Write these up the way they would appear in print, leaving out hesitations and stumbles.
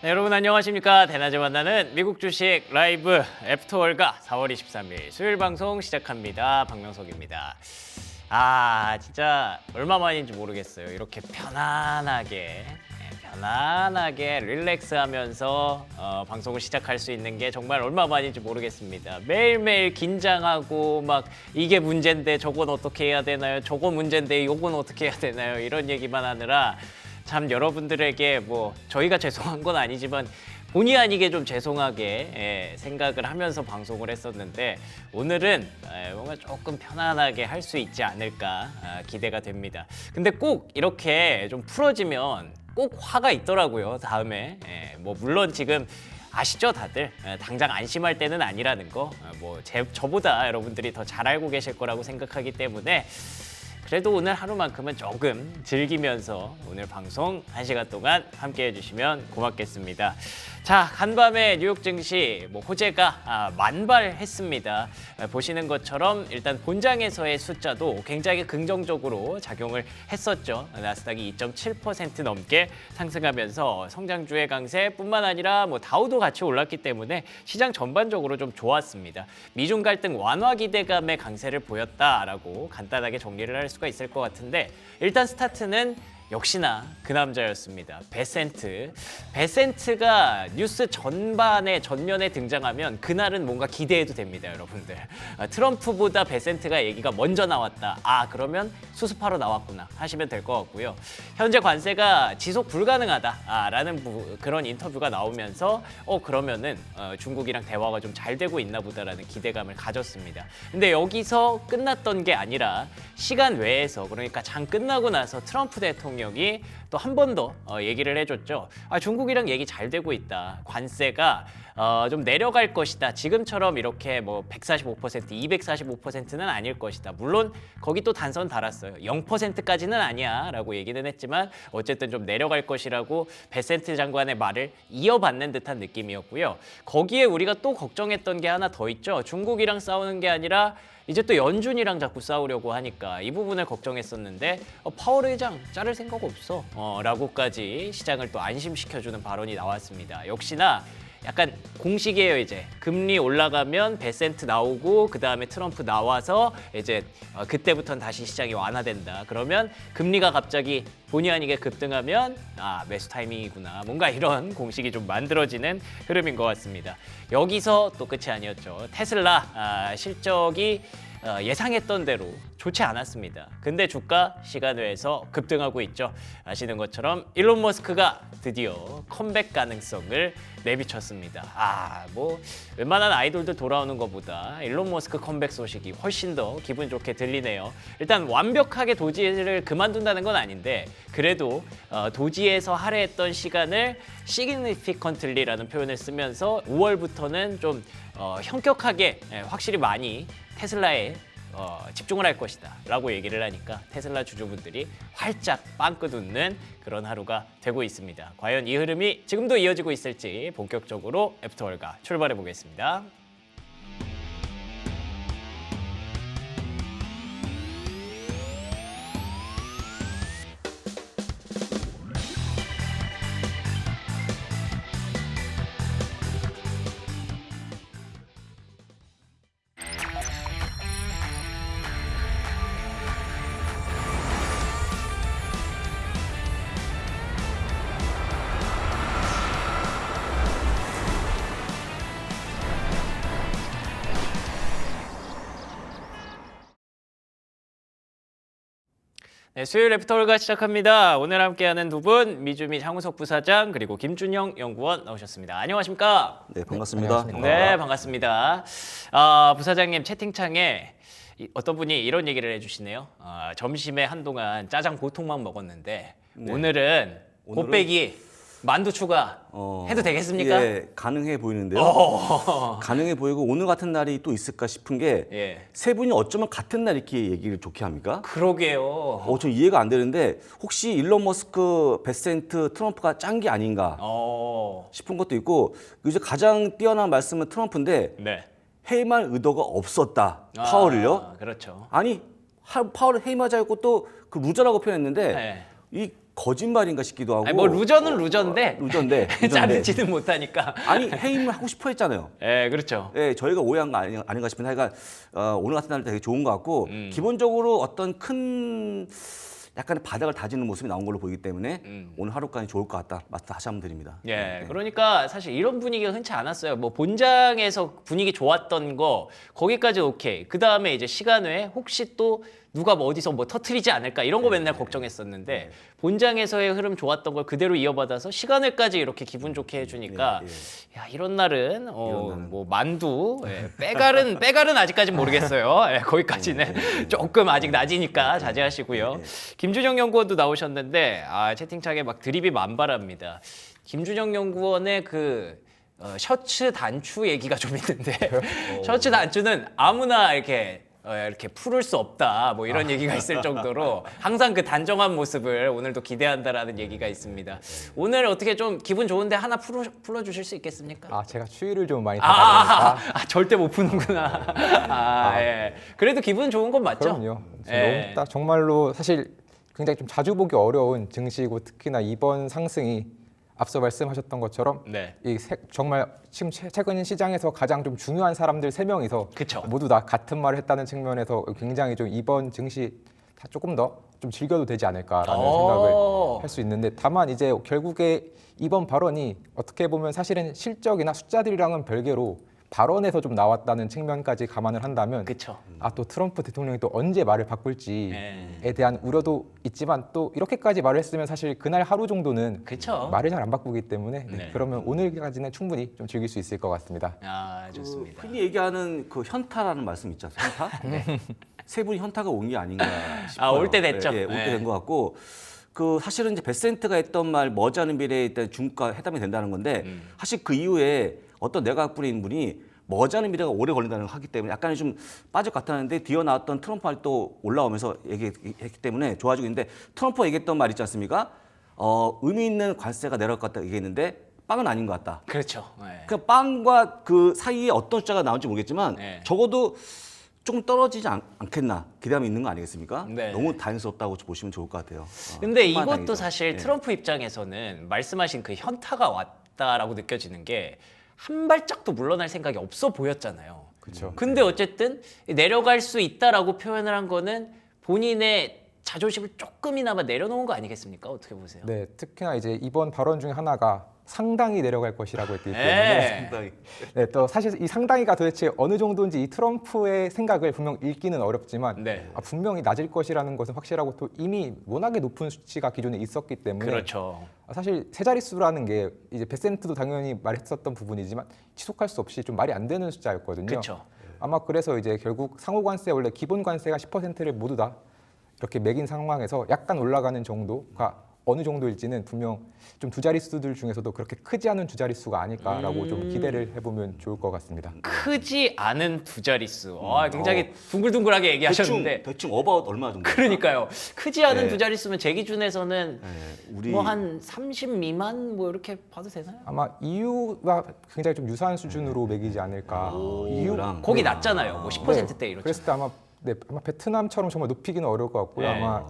네, 여러분 안녕하십니까. 대낮에 만나는 미국 주식 라이브 애프터월가 4월 23일 수요일 방송 시작합니다. 박명석입니다. 진짜 얼마 만인지 모르겠어요. 이렇게 편안하게 릴렉스하면서 방송을 시작할 수 있는 게 정말 얼마 만인지 모르겠습니다. 매일매일 긴장하고 막 이게 문제인데 저건 어떻게 해야 되나요? 저건 문제인데 이건 어떻게 해야 되나요? 이런 얘기만 하느라 참 여러분들에게 뭐 저희가 죄송한 건 아니지만 본의 아니게 좀 죄송하게 생각을 하면서 방송을 했었는데 오늘은 뭔가 조금 편안하게 할 수 있지 않을까 기대가 됩니다. 근데 꼭 이렇게 좀 풀어지면 꼭 화가 있더라고요. 다음에 뭐 물론 지금 아시죠 다들 당장 안심할 때는 아니라는 거 뭐 저보다 여러분들이 더 잘 알고 계실 거라고 생각하기 때문에 그래도 오늘 하루만큼은 조금 즐기면서 오늘 방송 1시간 동안 함께 해주시면 고맙겠습니다. 자, 간밤에 뉴욕 증시 호재가 만발했습니다. 보시는 것처럼 일단 본장에서의 숫자도 굉장히 긍정적으로 작용을 했었죠. 나스닥이 2.7% 넘게 상승하면서 성장주의 강세뿐만 아니라 다우도 같이 올랐기 때문에 시장 전반적으로 좀 좋았습니다. 미중 갈등 완화 기대감의 강세를 보였다라고 간단하게 정리를 할 수가 있을 것 같은데 일단 스타트는 역시나 그 남자였습니다. 베센트가 뉴스 전면에 등장하면 그날은 뭔가 기대해도 됩니다, 여러분들. 트럼프보다 베센트가 얘기가 먼저 나왔다. 그러면 수습하러 나왔구나 하시면 될 것 같고요. 현재 관세가 지속 불가능하다라는 그런 인터뷰가 나오면서 그러면은 중국이랑 대화가 좀 잘 되고 있나 보다라는 기대감을 가졌습니다. 근데 여기서 끝났던 게 아니라 시간 외에서 그러니까 장 끝나고 나서 트럼프 대통령이 또 한 번 더 얘기를 해줬죠. 중국이랑 얘기 잘 되고 있다. 관세가 좀 내려갈 것이다. 지금처럼 이렇게 145%, 245%는 아닐 것이다. 물론 거기 또 단선 달았어요. 0%까지는 아니야 라고 얘기는 했지만 어쨌든 좀 내려갈 것이라고 베센트 장관의 말을 이어받는 듯한 느낌이었고요. 거기에 우리가 또 걱정했던 게 하나 더 있죠. 중국이랑 싸우는 게 아니라 이제 또 연준이랑 자꾸 싸우려고 하니까 이 부분을 걱정했었는데 파월 의장 자를 생각 없어 라고까지 시장을 또 안심시켜주는 발언이 나왔습니다. 역시나 약간 공식이에요. 이제 금리 올라가면 베센트 나오고 그 다음에 트럼프 나와서 이제 그때부터는 다시 시장이 완화된다. 그러면 금리가 갑자기 본의 아니게 급등하면 매수 타이밍이구나. 뭔가 이런 공식이 좀 만들어지는 흐름인 것 같습니다. 여기서 또 끝이 아니었죠. 테슬라 실적이 예상했던 대로 좋지 않았습니다. 근데 주가 시간 외에서 급등하고 있죠. 아시는 것처럼 일론 머스크가 드디어 컴백 가능성을 내비쳤습니다. 웬만한 아이돌들 돌아오는 것보다 일론 머스크 컴백 소식이 훨씬 더 기분 좋게 들리네요. 일단 완벽하게 도지를 그만둔다는 건 아닌데 그래도 도지에서 할애했던 시간을 significantly라는 표현을 쓰면서 5월부터는 좀 현격하게 확실히 많이 테슬라에 집중을 할 것이다 라고 얘기를 하니까 테슬라 주주분들이 활짝 빵긋 웃는 그런 하루가 되고 있습니다. 과연 이 흐름이 지금도 이어지고 있을지 본격적으로 애프터월가 출발해 보겠습니다. 네, 수요일 애프터월가 시작합니다. 오늘 함께하는 두 분 미주미 장우석 부사장 그리고 김준영 연구원 나오셨습니다. 안녕하십니까? 네, 반갑습니다. 네, 반갑습니다. 부사장님 채팅창에 어떤 분이 이런 얘기를 해주시네요. 점심에 한동안 짜장 보통만 먹었는데 오늘은 곱빼기 만두 추가 해도 되겠습니까? 예, 가능해 보이는데요. 가능해 보이고 오늘 같은 날이 또 있을까 싶은 게 세 분이 어쩌면 같은 날 이렇게 얘기를 좋게 합니까? 그러게요. 저 이해가 안 되는데 혹시 일론 머스크, 베센트, 트럼프가 짠 게 아닌가 싶은 것도 있고 이제 가장 뛰어난 말씀은 트럼프인데 네. 해임할 의도가 없었다. 파월을요? 그렇죠. 아니 파월을 해임하자 했고 또 그 루저라고 표현했는데 네. 이 거짓말인가 싶기도 하고. 아니, 뭐 루저는 루저인데 루저인데 자르지는 못하니까. 아니 해임을 하고 싶어 했잖아요. 예, 그렇죠. 예, 저희가 오해한 거 아닌가 싶은데 하여간 오늘 같은 날 되게 좋은 것 같고 기본적으로 어떤 큰 약간의 바닥을 다지는 모습이 나온 걸로 보이기 때문에 오늘 하루까지 좋을 것 같다. 말씀 다시 한번 드립니다. 예, 네. 그러니까 사실 이런 분위기가 흔치 않았어요. 뭐 본장에서 분위기 좋았던 거 거기까지 오케이. 그 다음에 이제 시간 외에 혹시 또 누가 뭐 어디서 뭐 터트리지 않을까 이런 거 맨날 걱정했었는데 본장에서의 흐름 좋았던 걸 그대로 이어받아서 시간 외까지 이렇게 기분 좋게 해주니까 야 이런 날은 뭐 만두 빼갈은 아직까지는 모르겠어요. 예, 거기까지는 조금 아직 낮이니까 자제하시고요. 김준영 연구원도 나오셨는데 채팅창에 막 드립이 만발합니다. 김준영 연구원의 그 셔츠 단추 얘기가 좀 있는데 셔츠 단추는 아무나 이렇게 풀을 수 없다 뭐 이런 얘기가 있을 정도로 항상 그 단정한 모습을 오늘도 기대한다라는 얘기가 있습니다. 오늘 어떻게 좀 기분 좋은데 하나 풀어주실 수 있겠습니까? 제가 추위를 좀 많이 타다 보니까 절대 못 푸는구나. 예. 그래도 기분 좋은 건 맞죠? 그럼요. 너무 딱 정말로 사실 굉장히 좀 자주 보기 어려운 증시고 특히나 이번 상승이 앞서 말씀하셨던 것처럼 정말 지금 최근 시장에서 가장 좀 중요한 사람들 3명이서 그쵸. 모두 다 같은 말을 했다는 측면에서 굉장히 좀 이번 증시 다 조금 더 좀 즐겨도 되지 않을까라는 생각을 할 수 있는데 다만 이제 결국에 이번 발언이 어떻게 보면 사실은 실적이나 숫자들이랑은 별개로 발언에서 좀 나왔다는 측면까지 감안을 한다면 또 트럼프 대통령이 또 언제 말을 바꿀지에 대한 우려도 있지만 또 이렇게까지 말을 했으면 사실 그날 하루 정도는 말을 잘 안 바꾸기 때문에 그러면 오늘까지는 충분히 좀 즐길 수 있을 것 같습니다. 좋습니다. 흔히 얘기하는 그 현타라는 말씀 있죠. 현타? 세 분이 현타가 온 게 아닌가 싶어요. 올 때 됐죠. 올 때 된 것 같고 그 사실은 이제 베센트가 했던 말 머지않은 미래에 일단 중국과 회담이 된다는 건데 사실 그 이후에 어떤 내각부에 있는 분이 머지않은 미래가 오래 걸린다는 걸 하기 때문에 약간의 좀 빠질 것 같았는데 뒤어 나왔던 트럼프 말이 또 올라오면서 얘기했기 때문에 좋아지고 있는데 트럼프가 얘기했던 말 있지 않습니까? 의미 있는 관세가 내려갈 것 같다 얘기했는데 빵은 아닌 것 같다. 그렇죠. 그 빵과 그 사이에 어떤 숫자가 나올지 모르겠지만 적어도 조금 떨어지지 않겠나 기대감이 있는 거 아니겠습니까? 너무 다행스럽다고 보시면 좋을 것 같아요. 근데 이것도 사실 트럼프 입장에서는 말씀하신 그 현타가 왔다라고 느껴지는 게 한 발짝도 물러날 생각이 없어 보였잖아요. 그렇죠. 근데 어쨌든 내려갈 수 있다라고 표현을 한 거는 본인의 자존심을 조금이나마 내려놓은 거 아니겠습니까? 어떻게 보세요? 네, 특히나 이제 이번 발언 중에 하나가 상당히 내려갈 것이라고 했기 때문에 상당히. 또 사실 이 상당히가 도대체 어느 정도인지 이 트럼프의 생각을 분명 읽기는 어렵지만 분명히 낮을 것이라는 것은 확실하고 또 이미 워낙에 높은 수치가 기존에 있었기 때문에 사실 세 자릿수라는 게 이제 베센트도 당연히 말했었던 부분이지만 지속할 수 없이 좀 말이 안 되는 숫자였거든요. 아마 그래서 이제 결국 상호 관세 원래 기본 관세가 10%를 모두 다 이렇게 매긴 상황에서 약간 올라가는 정도가 어느 정도일지는 분명 좀 두 자릿수들 중에서도 그렇게 크지 않은 두 자릿수가 아닐까라고 좀 기대를 해보면 좋을 것 같습니다. 크지 않은 두 자릿수. 굉장히 둥글둥글하게 얘기하셨는데 대충 어바웃 얼마 정도? 그러니까요. 크지 않은 두 자릿수면 제 기준에서는 우리 뭐 한 30 미만 뭐 이렇게 봐도 되나요? 아마 EU가 굉장히 좀 유사한 수준으로 매기지 않을까. EU랑 거기 낮잖아요. 뭐 10%대 이렇죠. 그랬을 때 아마 베트남처럼 정말 높이기는 어려울 것 같고요. 아마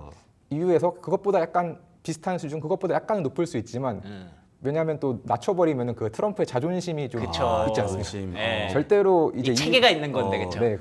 EU에서 그것보다 약간 비슷한 수준, 그것보다 약간은 높을 수 있지만 왜냐하면 또 낮춰버리면 그 트럼프의 자존심이 좀 있지 않습니까? 절대로 이제 체계가 있는 건데, 그렇죠? 네,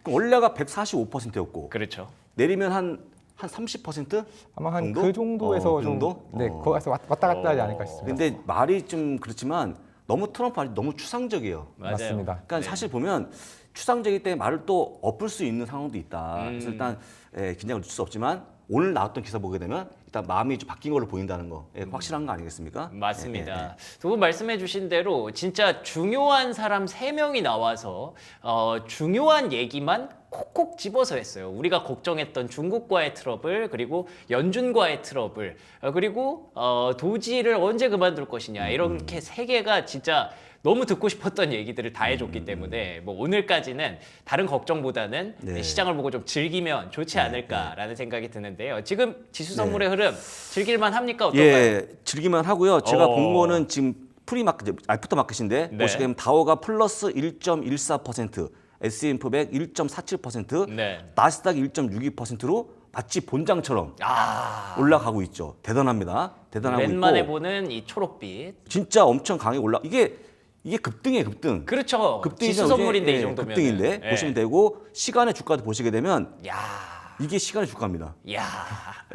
원래가 145%였고, 그렇죠. 내리면 한 30%? 아마 한 그 정도에서 그 정도? 거기서 왔다 갔다 하지 않을까 싶습니다. 근데 말이 좀 그렇지만 너무 트럼프 말이 너무 추상적이에요. 맞습니다. 그러니까 사실 보면 추상적이기 때문에 말을 또 엎을 수 있는 상황도 있다. 그래서 일단 긴장을 늦출 수 없지만 오늘 나왔던 기사 보게 되면 일단 마음이 좀 바뀐 걸로 보인다는 거 확실한 거 아니겠습니까? 맞습니다. 두 분 말씀해 주신 대로 진짜 중요한 사람 3명이 나와서 중요한 얘기만 콕콕 집어서 했어요. 우리가 걱정했던 중국과의 트러블, 그리고 연준과의 트러블, 그리고 도지를 언제 그만둘 것이냐, 이렇게 3개가 진짜 너무 듣고 싶었던 얘기들을 다 해줬기 때문에 뭐 오늘까지는 다른 걱정보다는 시장을 보고 좀 즐기면 좋지 않을까라는 생각이 드는데요. 지금 지수 선물의 흐름 즐길만 합니까? 어떤가요? 예, 즐기만 하고요. 제가 본 거는 지금 프리마켓, 애프터 마켓인데 보시게 되면 다우가 플러스 1.14%, S&P 500 1.47%, 나스닥 1.62%로 마치 본장처럼 아, 올라가고 있죠. 대단합니다. 대단하고 오랜만에 있고 보는 이 초록빛. 진짜 진짜 엄청 강하게 이게 급등이에요, 급등. 그렇죠. 급등이죠. 지수 선물인데 이제, 이 정도면. 급등인데 보시면 되고 시간의 주가도 보시게 되면 야, 이게 시간의 주가입니다. 야.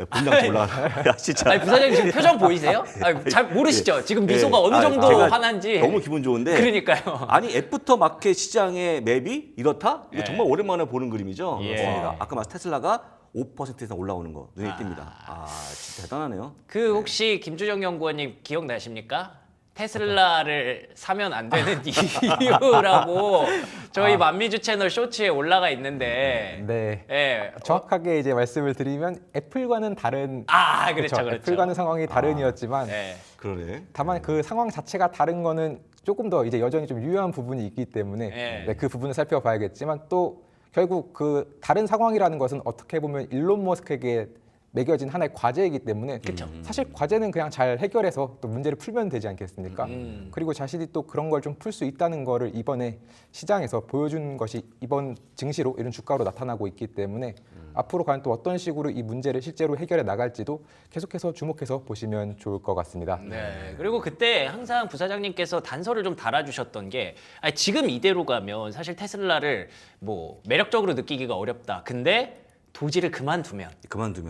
본장 올라가. 야, 진짜. 아니 부사장님 지금 표정 보이세요? 아니, 잘 모르시죠? 지금 미소가 어느 정도 제가 환한지. 너무 기분 좋은데. 그러니까요. 아니 애프터 마켓 시장의 맵이 이렇다? 이거 예. 정말 오랜만에 보는 그림이죠. 예. 그렇습니다. 아까 말씀 테슬라가 5% 이상 올라오는 거 눈에 띕니다. 아, 진짜 대단하네요. 그 혹시 김주정 연구원님 기억나십니까? 테슬라를 사면 안 되는 이유라고 저희 만미주 채널 쇼츠에 올라가 있는데. 네. 예. 정확하게 이제 말씀을 드리면 애플과는 다른 아, 그렇죠, 그렇죠. 애플과는 상황이 다른이었지만 예. 그러네. 다만 그 상황 자체가 다른 거는 조금 더 이제 여전히 좀 유효한 부분이 있기 때문에 네. 네, 그 부분을 살펴봐야겠지만 또 결국 그 다른 상황이라는 것은 어떻게 보면 일론 머스크에게 매겨진 하나의 과제이기 때문에 사실 과제는 그냥 잘 해결해서 또 문제를 풀면 되지 않겠습니까? 그리고 자신이 또 그런 걸 좀 풀 수 있다는 거를 이번에 시장에서 보여준 것이 이번 증시로 이런 주가로 나타나고 있기 때문에 앞으로 과연 또 어떤 식으로 이 문제를 실제로 해결해 나갈지도 계속해서 주목해서 보시면 좋을 것 같습니다. 네. 그리고 그때 항상 부사장님께서 단서를 좀 달아주셨던 게 아니, 지금 이대로 가면 사실 테슬라를 뭐 매력적으로 느끼기가 어렵다. 근데 도지를 그만두면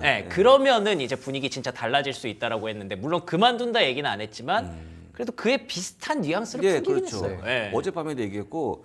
네, 그러면은 이제 분위기 진짜 달라질 수 있다라고 했는데 물론 그만둔다 얘기는 안 했지만 그래도 그에 비슷한 뉘앙스를 예, 풍기긴 그렇죠. 했어요. 예. 어젯밤에도 얘기했고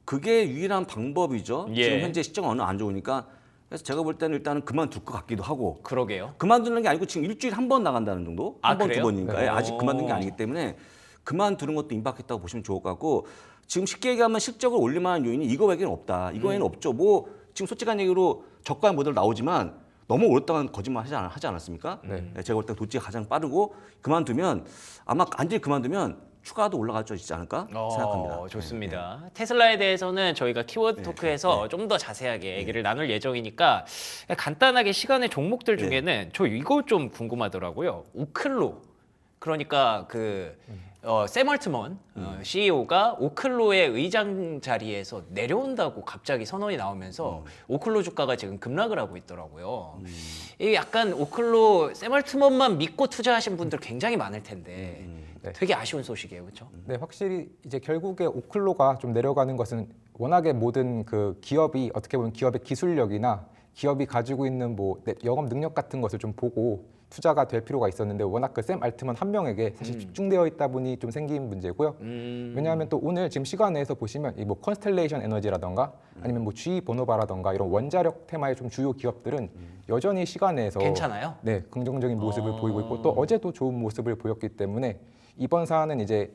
그게 유일한 방법이죠. 예. 지금 현재 시장 어느 안 좋으니까 그래서 제가 볼 때는 일단은 그만둘 것 같기도 하고 그러게요. 그만두는 게 아니고 지금 일주일에 한 번 나간다는 정도? 아, 한 번, 그래요? 두 번이니까 네. 아직 그만둔 게 아니기 때문에 그만두는 것도 임박했다고 보시면 좋을 것 같고 지금 쉽게 얘기하면 실적을 올릴 만한 요인이 이거 외에는 없다. 이거 외에는 없죠. 뭐 지금 솔직한 얘기로 저가 모델 나오지만 너무 오랫동안 거짓말 하지 않았습니까? 네, 제가 볼 때 도지가 가장 빠르고 그만두면 아마 완전히 그만두면 추가도 올라갈 수 있지 않을까 생각합니다. 좋습니다. 테슬라에 대해서는 저희가 키워드 토크에서 네. 좀 더 자세하게 얘기를 나눌 예정이니까 간단하게 시간의 종목들 중에는 저 이거 좀 궁금하더라고요. 오클로. 그러니까 샘 얼트먼 CEO가 오클로의 의장 자리에서 내려온다고 갑자기 선언이 나오면서 오클로 주가가 지금 급락을 하고 있더라고요. 이게 약간 오클로 샘 얼트먼만 믿고 투자하신 분들 굉장히 많을 텐데 네. 되게 아쉬운 소식이에요, 그렇죠? 네, 확실히 이제 결국에 오클로가 좀 내려가는 것은 워낙에 모든 그 기업이 어떻게 보면 기업의 기술력이나 기업이 가지고 있는 뭐 영업 능력 같은 것을 좀 보고 투자가 될 필요가 있었는데 워낙 그 샘 알트먼 한 명에게 사실 집중되어 있다 보니 좀 생긴 문제고요. 왜냐하면 또 오늘 지금 시간 내에서 보시면 이 뭐 컨스텔레이션 에너지라던가 아니면 뭐 GE 보노바라던가 이런 원자력 테마의 좀 주요 기업들은 여전히 시간 내에서 괜찮아요? 네, 긍정적인 모습을 보이고 있고 또 어제도 좋은 모습을 보였기 때문에 이번 사안은 이제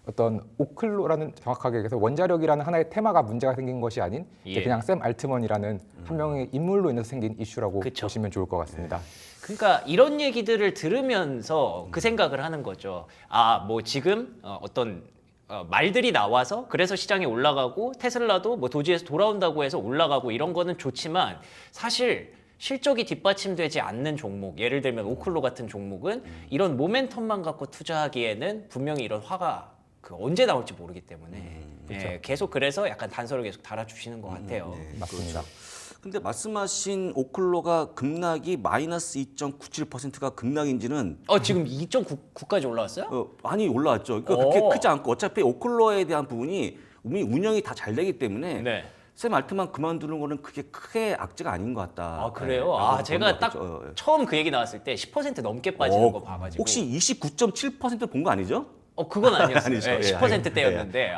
어떤 오클로라는 정확하게 얘기해서 원자력이라는 하나의 테마가 문제가 생긴 것이 아닌 이제 예. 그냥 샘 알트먼이라는 한 명의 인물로 인해서 생긴 이슈라고 그쵸. 보시면 좋을 것 같습니다. 그러니까 이런 얘기들을 들으면서 그 생각을 하는 거죠. 아, 뭐 지금 어떤 말들이 나와서 그래서 시장이 올라가고 테슬라도 뭐 도지에서 돌아온다고 해서 올라가고 이런 거는 좋지만 사실 실적이 뒷받침되지 않는 종목, 예를 들면 오클로 같은 종목은 이런 모멘텀만 갖고 투자하기에는 분명히 이런 화가 언제 나올지 모르기 때문에 예, 계속 그래서 약간 단서를 계속 달아주시는 것 같아요. 맞습니다. 근데 말씀하신 오클로가 급락이 마이너스 2.97%가 급락인지는 지금 2.9까지 올라왔어요? 많이 올라왔죠. 그러니까 그렇게 크지 않고 어차피 오클로에 대한 부분이 이미 운영이 다 잘 되기 때문에 네. 샘 알트만 그만두는 거는 그게 크게 악재가 아닌 것 같다. 아, 그래요? 네, 아, 라고 제가 보는 것 딱 같죠. 처음 그 얘기 나왔을 때 10% 넘게 빠지는 거 봐가지고. 혹시 29.7% 본 거 아니죠? 그건 아니었어요. 아니죠. 예, 예, 10%대였는데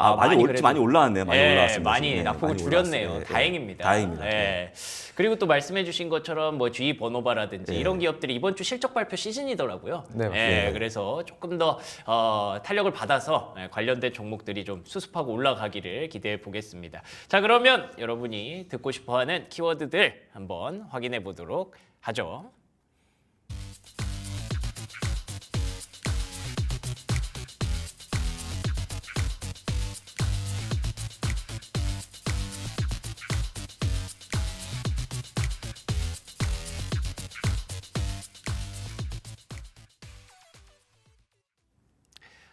많이 올라왔네요. 많이 올라왔습니다. 많이 지금. 낙폭을 많이 줄였네요. 올라왔어요. 예, 다행입니다. 다행입니다. 예. 그리고 또 말씀해주신 것처럼 뭐 GE 버노바라든지 이런 기업들이 이번 주 실적 발표 시즌이더라고요. 네, 예, 맞습니다. 그래서 조금 더 탄력을 받아서 관련된 종목들이 좀 수습하고 올라가기를 기대해 보겠습니다. 자, 그러면 여러분이 듣고 싶어하는 키워드들 한번 확인해 보도록 하죠.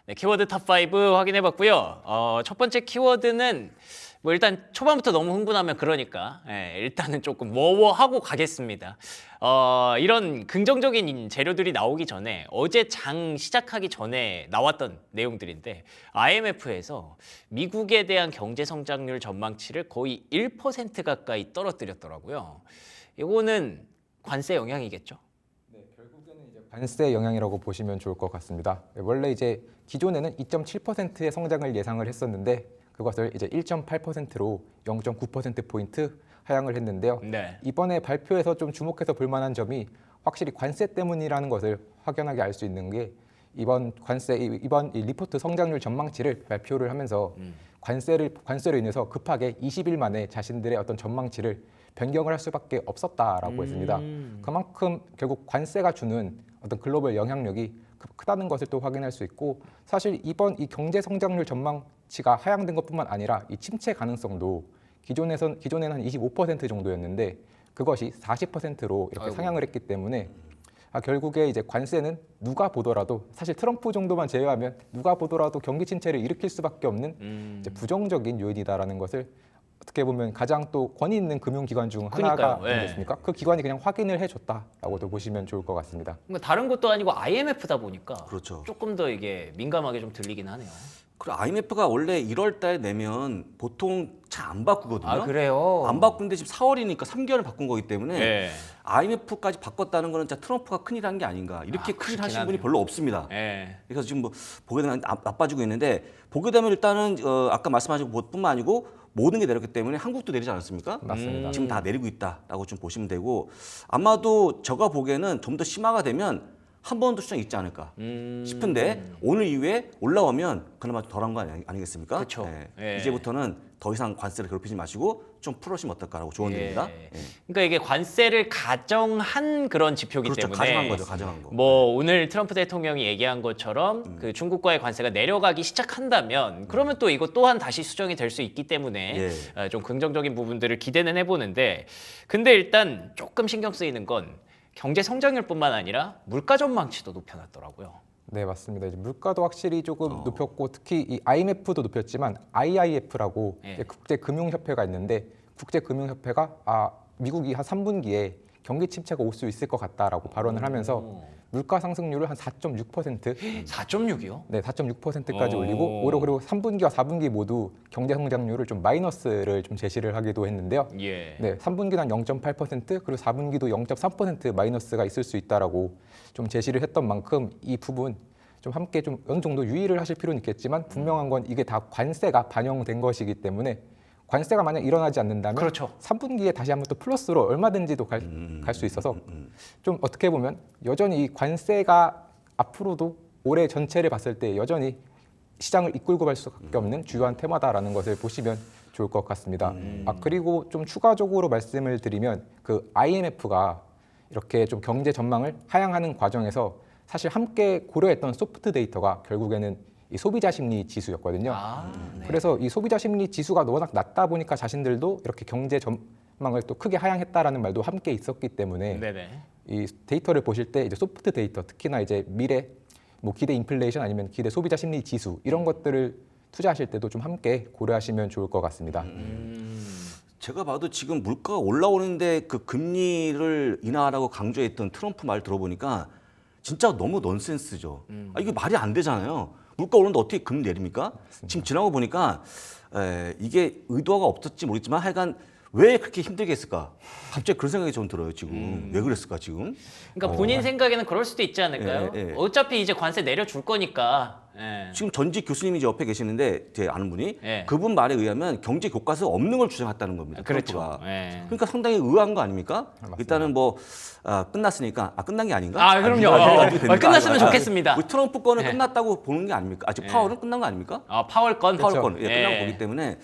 네, 키워드 탑5 확인해 봤고요. 첫 번째 키워드는 뭐 일단 초반부터 너무 흥분하면 그러니까 일단은 조금 워워하고 가겠습니다. 이런 긍정적인 재료들이 나오기 전에 어제 장 시작하기 전에 나왔던 내용들인데 IMF에서 미국에 대한 경제 성장률 전망치를 거의 1% 가까이 떨어뜨렸더라고요. 이거는 관세 영향이겠죠? 네, 결국에는 이제 관세 영향이라고 보시면 좋을 것 같습니다. 원래 이제 기존에는 2.7%의 성장을 예상을 했었는데 그것을 이제 1.8%로 0.9%포인트 하향을 했는데요. 네. 이번에 발표에서 좀 주목해서 볼 만한 점이 확실히 관세 때문이라는 것을 확연하게 알 수 있는 게 이번 이 리포트 성장률 전망치를 발표를 하면서 관세로 인해서 급하게 20일 만에 자신들의 어떤 전망치를 변경을 할 수밖에 없었다라고 했습니다. 그만큼 결국 관세가 주는 어떤 글로벌 영향력이 크다는 것을 또 확인할 수 있고 사실 이번 이 경제 성장률 전망치가 하향된 것뿐만 아니라 이 침체 가능성도 기존에는 한 25% 정도였는데 그것이 40%로 이렇게 상향을 했기 때문에 결국에 이제 관세는 누가 보더라도 사실 트럼프 정도만 제외하면 누가 보더라도 경기 침체를 일으킬 수밖에 없는 이제 부정적인 요인이다라는 것을 어떻게 보면 가장 또 권위 있는 금융기관 중 하나가 아니겠습니까? 그 기관이 그냥 확인을 해줬다라고도 보시면 좋을 것 같습니다. 그러니까 다른 것도 아니고 IMF다 보니까 그렇죠. 조금 더 이게 민감하게 좀 들리긴 하네요. 그리고 IMF가 원래 1월 달에 내면 보통 잘 안 바꾸거든요. 아 그래요? 안 바꾸는데 지금 4월이니까 3개월 바꾼 거기 때문에 네. IMF까지 바꿨다는 거는 진짜 트럼프가 큰일 한 게 아닌가. 이렇게 큰일 하신 분이 별로 없습니다. 네. 그래서 지금 뭐 보게 되면 나빠지고 있는데 보게 되면 일단은 아까 말씀하신 것뿐만 아니고 모든 게 내렸기 때문에 한국도 내리지 않았습니까? 맞습니다. 지금 다 내리고 있다라고 좀 보시면 되고 아마도 제가 보기에는 좀 더 심화가 되면 한 번 더 수정 있지 않을까 싶은데 오늘 이후에 올라오면 그나마 덜한 거 아니겠습니까? 그쵸. 예. 이제부터는 더 이상 관세를 괴롭히지 마시고 좀 풀으시면 어떨까라고 조언드립니다. 그러니까 이게 관세를 가정한 그런 지표이기 그렇죠. 때문에 가정한 거죠. 가정한 거. 뭐 오늘 트럼프 대통령이 얘기한 것처럼 그 중국과의 관세가 내려가기 시작한다면 그러면 또 이거 또한 다시 수정이 될 수 있기 때문에 좀 긍정적인 부분들을 기대는 해보는데 근데 일단 조금 신경 쓰이는 건 경제 성장률뿐만 아니라 물가 전망치도 높여놨더라고요. 네, 맞습니다. 이제 물가도 확실히 조금 높였고 특히 이 IMF도 높였지만 IIF라고 국제금융협회가 있는데 국제금융협회가 미국이 한 3분기에 경기 침체가 올 수 있을 것 같다라고 발언을 하면서 물가 상승률을 한 4.6%, 4.6이요? 네, 4.6%까지 올리고 오히려 그리고 3분기와 4분기 모두 경제 성장률을 좀 마이너스를 좀 제시를 하기도 했는데요. 예. 네, 3분기는 한 0.8% 그리고 4분기도 0.3% 마이너스가 있을 수 있다라고 좀 제시를 했던 만큼 이 부분 좀 함께 좀 어느 정도 유의를 하실 필요는 있겠지만 분명한 건 이게 다 관세가 반영된 것이기 때문에 관세가 만약 일어나지 않는다면 그렇죠. 3분기에 다시 한번 또 플러스로 얼마든지도 갈 수 있어서 좀 어떻게 보면 여전히 이 관세가 앞으로도 올해 전체를 봤을 때 여전히 시장을 이끌고 갈 수밖에 없는 주요한 테마다라는 것을 보시면 좋을 것 같습니다. 그리고 좀 추가적으로 말씀을 드리면 그 IMF가 이렇게 좀 경제 전망을 하향하는 과정에서 사실 함께 고려했던 소프트 데이터가 결국에는 이 소비자 심리 지수였거든요. 네. 그래서 이 소비자 심리 지수가 워낙 낮다 보니까 자신들도 이렇게 경제 전망을 또 크게 하향했다라는 말도 함께 있었기 때문에 네네. 이 데이터를 보실 때 이제 소프트 데이터, 특히나 이제 미래 뭐 기대 인플레이션 아니면 기대 소비자 심리 지수 이런 것들을 투자하실 때도 좀 함께 고려하시면 좋을 것 같습니다. 제가 봐도 지금 물가가 올라오는데 그 금리를 인하하라고 강조했던 트럼프 말 들어보니까 진짜 너무 넌센스죠. 이게 말이 안 되잖아요. 물가 오르는데 어떻게 금리 내립니까? 지금 지나고 보니까 이게 의도가 없었지 모르겠지만 하여간 왜 그렇게 힘들게 했을까? 갑자기 그런 생각이 좀 들어요. 지금 왜 그랬을까 지금? 그러니까 본인 생각에는 그럴 수도 있지 않을까요? 어차피 이제 관세 내려줄 거니까. 지금 전직 교수님이 이제 옆에 계시는데 제 아는 분이 예. 그분 말에 의하면 경제 교과서 없는 걸 주장했다는 겁니다. 그렇죠. 트럼프가. 예. 그러니까 상당히 의아한 거 아닙니까? 일단은 뭐 끝났으니까 끝난 게 아닌가? 그럼요. 끝났으면 좋겠습니다. 우리 트럼프 거는 끝났다고 보는 게 아닙니까? 아직 파월은 끝난 거 아닙니까? 파월 건. 파월 거는 예. 끝난 거 보기 때문에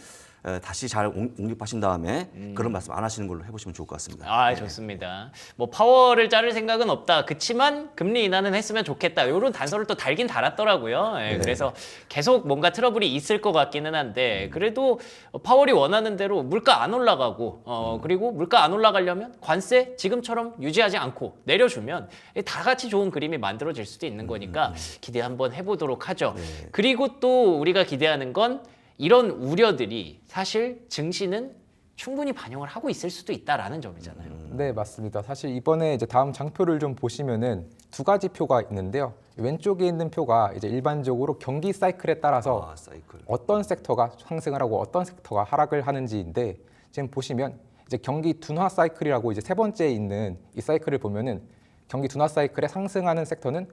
다시 잘 옹립하신 다음에 그런 말씀 안 하시는 걸로 해보시면 좋을 것 같습니다. 좋습니다. 뭐 파월을 자를 생각은 없다. 그치만 금리 인하는 했으면 좋겠다. 이런 단서를 또 달긴 달았더라고요. 그래서 계속 뭔가 트러블이 있을 것 같기는 한데 그래도 파월이 원하는 대로 물가 안 올라가고 그리고 물가 안 올라가려면 관세 지금처럼 유지하지 않고 내려주면 다 같이 좋은 그림이 만들어질 수도 있는 거니까 기대 한번 해보도록 하죠. 그리고 또 우리가 기대하는 건 이런 우려들이 사실 증시는 충분히 반영을 하고 있을 수도 있다라는 점이잖아요. 네, 맞습니다. 사실 이번에 이제 다음 장표를 좀 보시면은 두 가지 표가 있는데요. 왼쪽에 있는 표가 이제 일반적으로 경기 사이클에 따라서 사이클. 어떤 섹터가 상승을 하고 어떤 섹터가 하락을 하는지인데 지금 보시면 이제 경기 둔화 사이클이라고 이제 세 번째에 있는 이 사이클을 보면은 경기 둔화 사이클에 상승하는 섹터는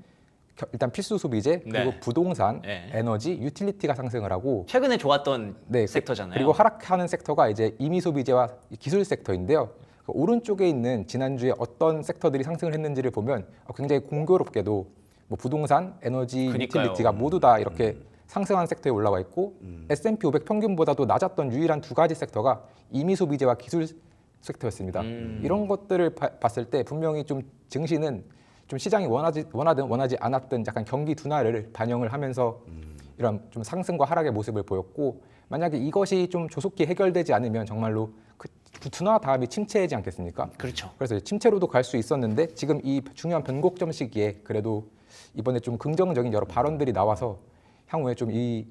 일단 필수 소비재 그리고 네. 부동산, 네. 에너지, 유틸리티가 상승을 하고 최근에 좋았던 네, 섹터잖아요. 그리고 하락하는 섹터가 이제 임의 소비재와 기술 섹터인데요. 그 오른쪽에 있는 지난주에 어떤 섹터들이 상승을 했는지를 보면 굉장히 공교롭게도 뭐 부동산, 에너지, 그러니까요. 유틸리티가 모두 다 이렇게 상승한 섹터에 올라와 있고 S&P 500 평균보다도 낮았던 유일한 두 가지 섹터가 임의 소비재와 기술 섹터였습니다. 이런 것들을 봤을 때 분명히 좀 증시는 좀 시장이 원하든 원하지 않았든 약간 경기 둔화를 반영을 하면서 이런 좀 상승과 하락의 모습을 보였고 만약에 이것이 좀 조속히 해결되지 않으면 정말로 그 둔화 다음이 침체이지 않겠습니까? 그렇죠. 그래서 침체로도 갈 수 있었는데 지금 이 중요한 변곡점 시기에 그래도 이번에 좀 긍정적인 여러 발언들이 나와서 향후에 좀 이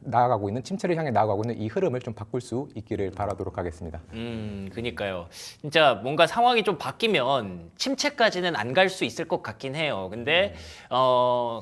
나아가고 있는 침체를 향해 나아가고 있는 이 흐름을 좀 바꿀 수 있기를 바라도록 하겠습니다. 그니까요. 진짜 뭔가 상황이 좀 바뀌면 침체까지는 안 갈 수 있을 것 같긴 해요. 근데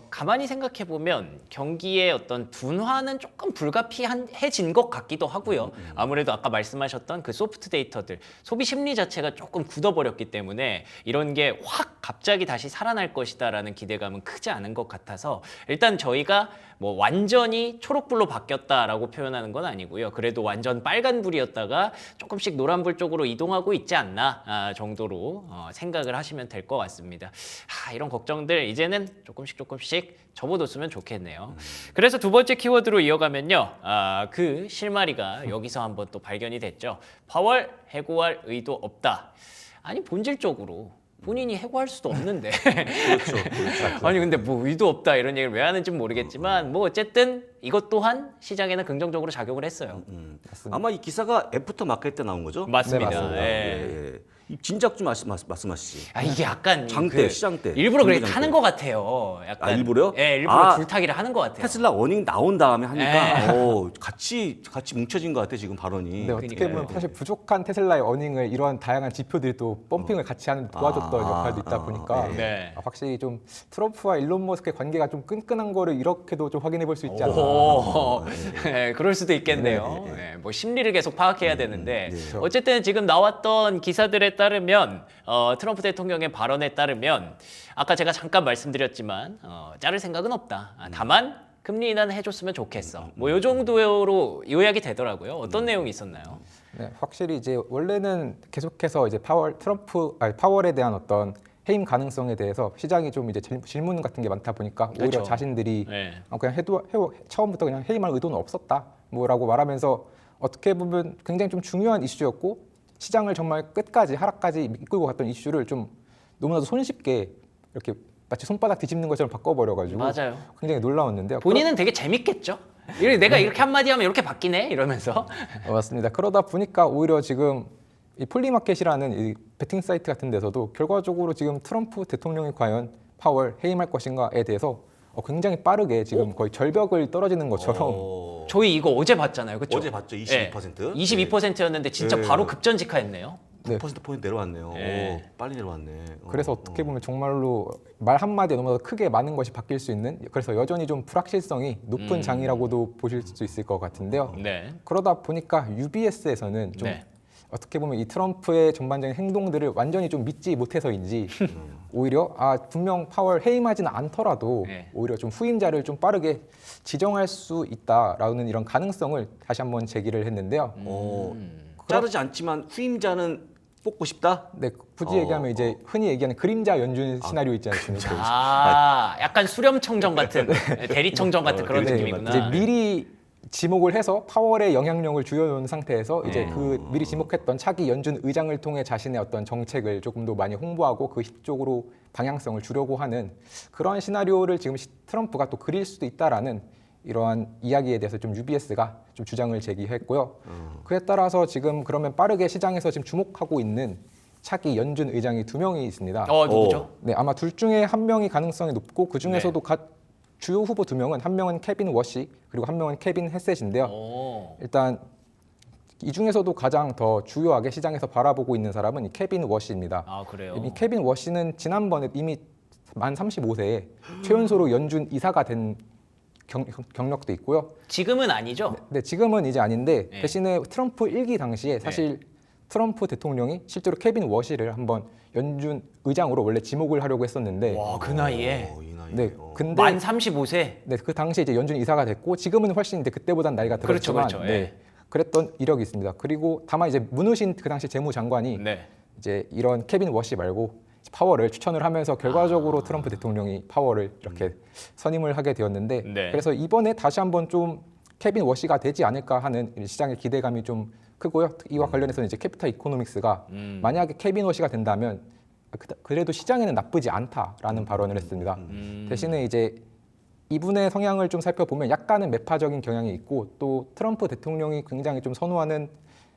가만히 생각해 보면 경기의 어떤 둔화는 조금 불가피해진 것 같기도 하고요. 아무래도 아까 말씀하셨던 그 소프트 데이터들, 소비 심리 자체가 조금 굳어버렸기 때문에 이런 게 확 갑자기 다시 살아날 것이다라는 기대감은 크지 않은 것 같아서 일단 저희가 뭐 완전히 초록불로 바뀌었다라고 표현하는 건 아니고요. 그래도 완전 빨간불이었다가 조금씩 노란불 쪽으로 이동하고 있지 않나 정도로 생각을 하시면 될 것 같습니다. 이런 걱정들 이제는 조금씩 접어뒀으면 좋겠네요. 그래서 두 번째 키워드로 이어가면요. 그 실마리가 여기서 한번 또 발견이 됐죠. 파월 해고할 의도 없다. 아니 본질적으로 본인이 해고할 수도 없는데 그렇죠. 아니 근데 뭐 의도 없다 이런 얘기를 왜 하는지 모르겠지만 뭐 어쨌든 이것 또한 시장에는 긍정적으로 작용을 했어요. 아마 이 기사가 애프터 마켓 때 나온 거죠? 맞습니다. 네, 맞습니다. 예. 이 진작 좀 말씀하시지. 이게 약간 장대, 시장 때. 일부러 그렇게 장대. 타는 것 같아요. 약간 일부러요? 예, 일부러 줄타기를 하는 것 같아요. 테슬라 어닝 나온 다음에 하니까 같이 뭉쳐진 것 같아 지금 발언이. 네, 어떻게 그러니까요. 보면 사실 부족한 테슬라의 어닝을 이런 다양한 지표들이 또 펌핑을 같이 하는 도와줬던 역할도 있다 보니까 네. 확실히 좀 트럼프와 일론 머스크의 관계가 좀 끈끈한 거를 이렇게도 좀 확인해 볼 수 있지 않나. 네, 그럴 수도 있겠네요. 네, 뭐 심리를 계속 파악해야 되는데 어쨌든 지금 나왔던 기사들에 따르면 트럼프 대통령의 발언에 따르면 아까 제가 잠깐 말씀드렸지만 자를 생각은 없다. 다만 금리 인하는 해줬으면 좋겠어. 뭐 이 정도로 요약이 되더라고요. 어떤 내용이 있었나요? 네, 확실히 이제 원래는 계속해서 이제 파월에 대한 어떤 해임 가능성에 대해서 시장이 좀 이제 질문 같은 게 많다 보니까 오히려 그렇죠. 자신들이 네. 그냥 처음부터 그냥 해임할 의도는 없었다 뭐라고 말하면서 어떻게 보면 굉장히 좀 중요한 이슈였고 시장을 정말 끝까지 하락까지 이끌고 갔던 이슈를 좀 너무나도 손쉽게 이렇게 마치 손바닥 뒤집는 것처럼 바꿔버려가지고 맞아요. 굉장히 놀라웠는데요. 본인은 되게 재밌겠죠? 내가 이렇게 한마디 하면 이렇게 바뀌네? 이러면서. 맞습니다. 그러다 보니까 오히려 지금 이 폴리마켓이라는 이 베팅 사이트 같은 데서도 결과적으로 지금 트럼프 대통령이 과연 파월 해임할 것인가에 대해서 굉장히 빠르게 지금 거의 절벽을 떨어지는 것처럼 저희 이거 어제 봤잖아요. 그렇죠? 어제 봤죠? 22%? 22%였는데 진짜 네. 바로 급전직하했네요. 9%포인트 내려왔네요. 네. 빨리 내려왔네. 그래서 어떻게 보면 정말로 말 한마디에 너무나도 크게 많은 것이 바뀔 수 있는 그래서 여전히 좀 불확실성이 높은 장이라고도 보실 수 있을 것 같은데요. 네. 그러다 보니까 UBS에서는 좀 네. 어떻게 보면 이 트럼프의 전반적인 행동들을 완전히 좀 믿지 못해서인지 오히려 분명 파월 해임하지는 않더라도 네. 오히려 좀 후임자를 좀 빠르게 지정할 수 있다라는 이런 가능성을 다시 한번 제기를 했는데요. 자르지 않지만 후임자는 뽑고 싶다? 네, 굳이 얘기하면 이제 흔히 얘기하는 그림자 연준 시나리오 있지 않습니까? 약간 수렴청정 같은 대리청정 같은 그런 네, 느낌이구나. 이제 미리 지목을 해서 파월의 영향력을 줄여놓은 상태에서 이제 그 미리 지목했던 차기 연준 의장을 통해 자신의 어떤 정책을 조금 더 많이 홍보하고 그 쪽으로 방향성을 주려고 하는 그런 시나리오를 지금 트럼프가 또 그릴 수도 있다라는 이러한 이야기에 대해서 좀 UBS가 좀 주장을 제기했고요. 그에 따라서 지금 그러면 빠르게 시장에서 지금 주목하고 있는 차기 연준 의장이 2명이 있습니다. 누구죠? 네, 아마 둘 중에 한 명이 가능성이 높고 그 중에서도 주요 후보 2명은 한 명은 케빈 워시 그리고 한 명은 케빈 헤셋인데요. 일단 이 중에서도 가장 더 주요하게 시장에서 바라보고 있는 사람은 이 케빈 워시입니다. 아, 그래요? 이 케빈 워시는 지난번에 이미 만 35세에 최연소로 연준 이사가 된 경력도 있고요. 지금은 아니죠? 네, 지금은 이제 아닌데 네. 대신에 트럼프 1기 당시에 사실 트럼프 대통령이 실제로 케빈 워시를 한번 연준 의장으로 원래 지목을 하려고 했었는데 와, 그 나이에? 이 나이에. 네, 근데 만 35세? 네, 그 당시에 이제 연준 이사가 됐고 지금은 훨씬 이제 그때보단 나이가 그렇죠, 들었지만 그렇죠. 네, 예. 그랬던 이력이 있습니다. 그리고 다만 이제 문우신 그 당시 재무장관이 네. 이제 이런 케빈 워시 말고 파월을 추천을 하면서 결과적으로 트럼프 대통령이 파월을 이렇게 선임을 하게 되었는데 네. 그래서 이번에 다시 한번 좀 케빈 워시가 되지 않을까 하는 시장의 기대감이 좀 크고요. 이와 관련해서는 이제 캐피탈 이코노믹스가 만약에 케빈 워시가 된다면 그래도 시장에는 나쁘지 않다라는 발언을 했습니다. 대신에 이제 이분의 성향을 좀 살펴보면 약간은 매파적인 경향이 있고 또 트럼프 대통령이 굉장히 좀 선호하는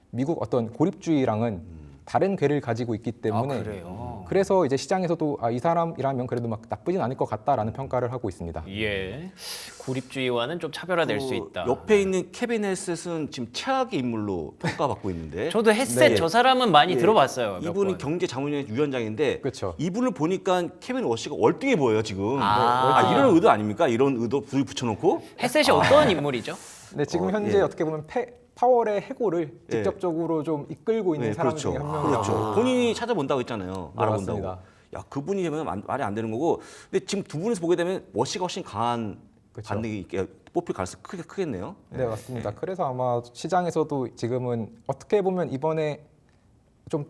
미국 어떤 고립주의랑은 다른 궤를 가지고 있기 때문에 아, 그래요? 그래서 이제 시장에서도 이 사람이라면 그래도 막 나쁘진 않을 것 같다라는 평가를 하고 있습니다. 예. 고립주의와는 좀 차별화될 수 있다. 옆에 있는 케빈 헤셋은 지금 최악의 인물로 평가받고 있는데. 저도 헤셋 네. 저 사람은 많이 예. 들어봤어요. 몇 이분이 번. 경제자문위원회 위원장인데 그렇죠. 이분을 보니까 케빈 워시가 월등해 보여요 지금. 아. 이런 의도 아닙니까? 이런 의도 불 붙여놓고. 헤셋이 어떤 인물이죠? 네, 지금 현재 예. 어떻게 보면 파월의 해고를 직접적으로 좀 이끌고 있는 네, 사람 그렇죠. 중에 한 명이죠. 그렇죠. 본인이 찾아본다고 했잖아요. 네, 알아본다고. 맞습니다. 야 그분이 되면 말이 안 되는 거고. 근데 지금 두 분에서 보게 되면 워시가 훨씬 강한 그렇죠. 반등이 뽑힐 가능성이 크겠네요. 네, 맞습니다. 그래서 아마 시장에서도 지금은 어떻게 보면 이번에 좀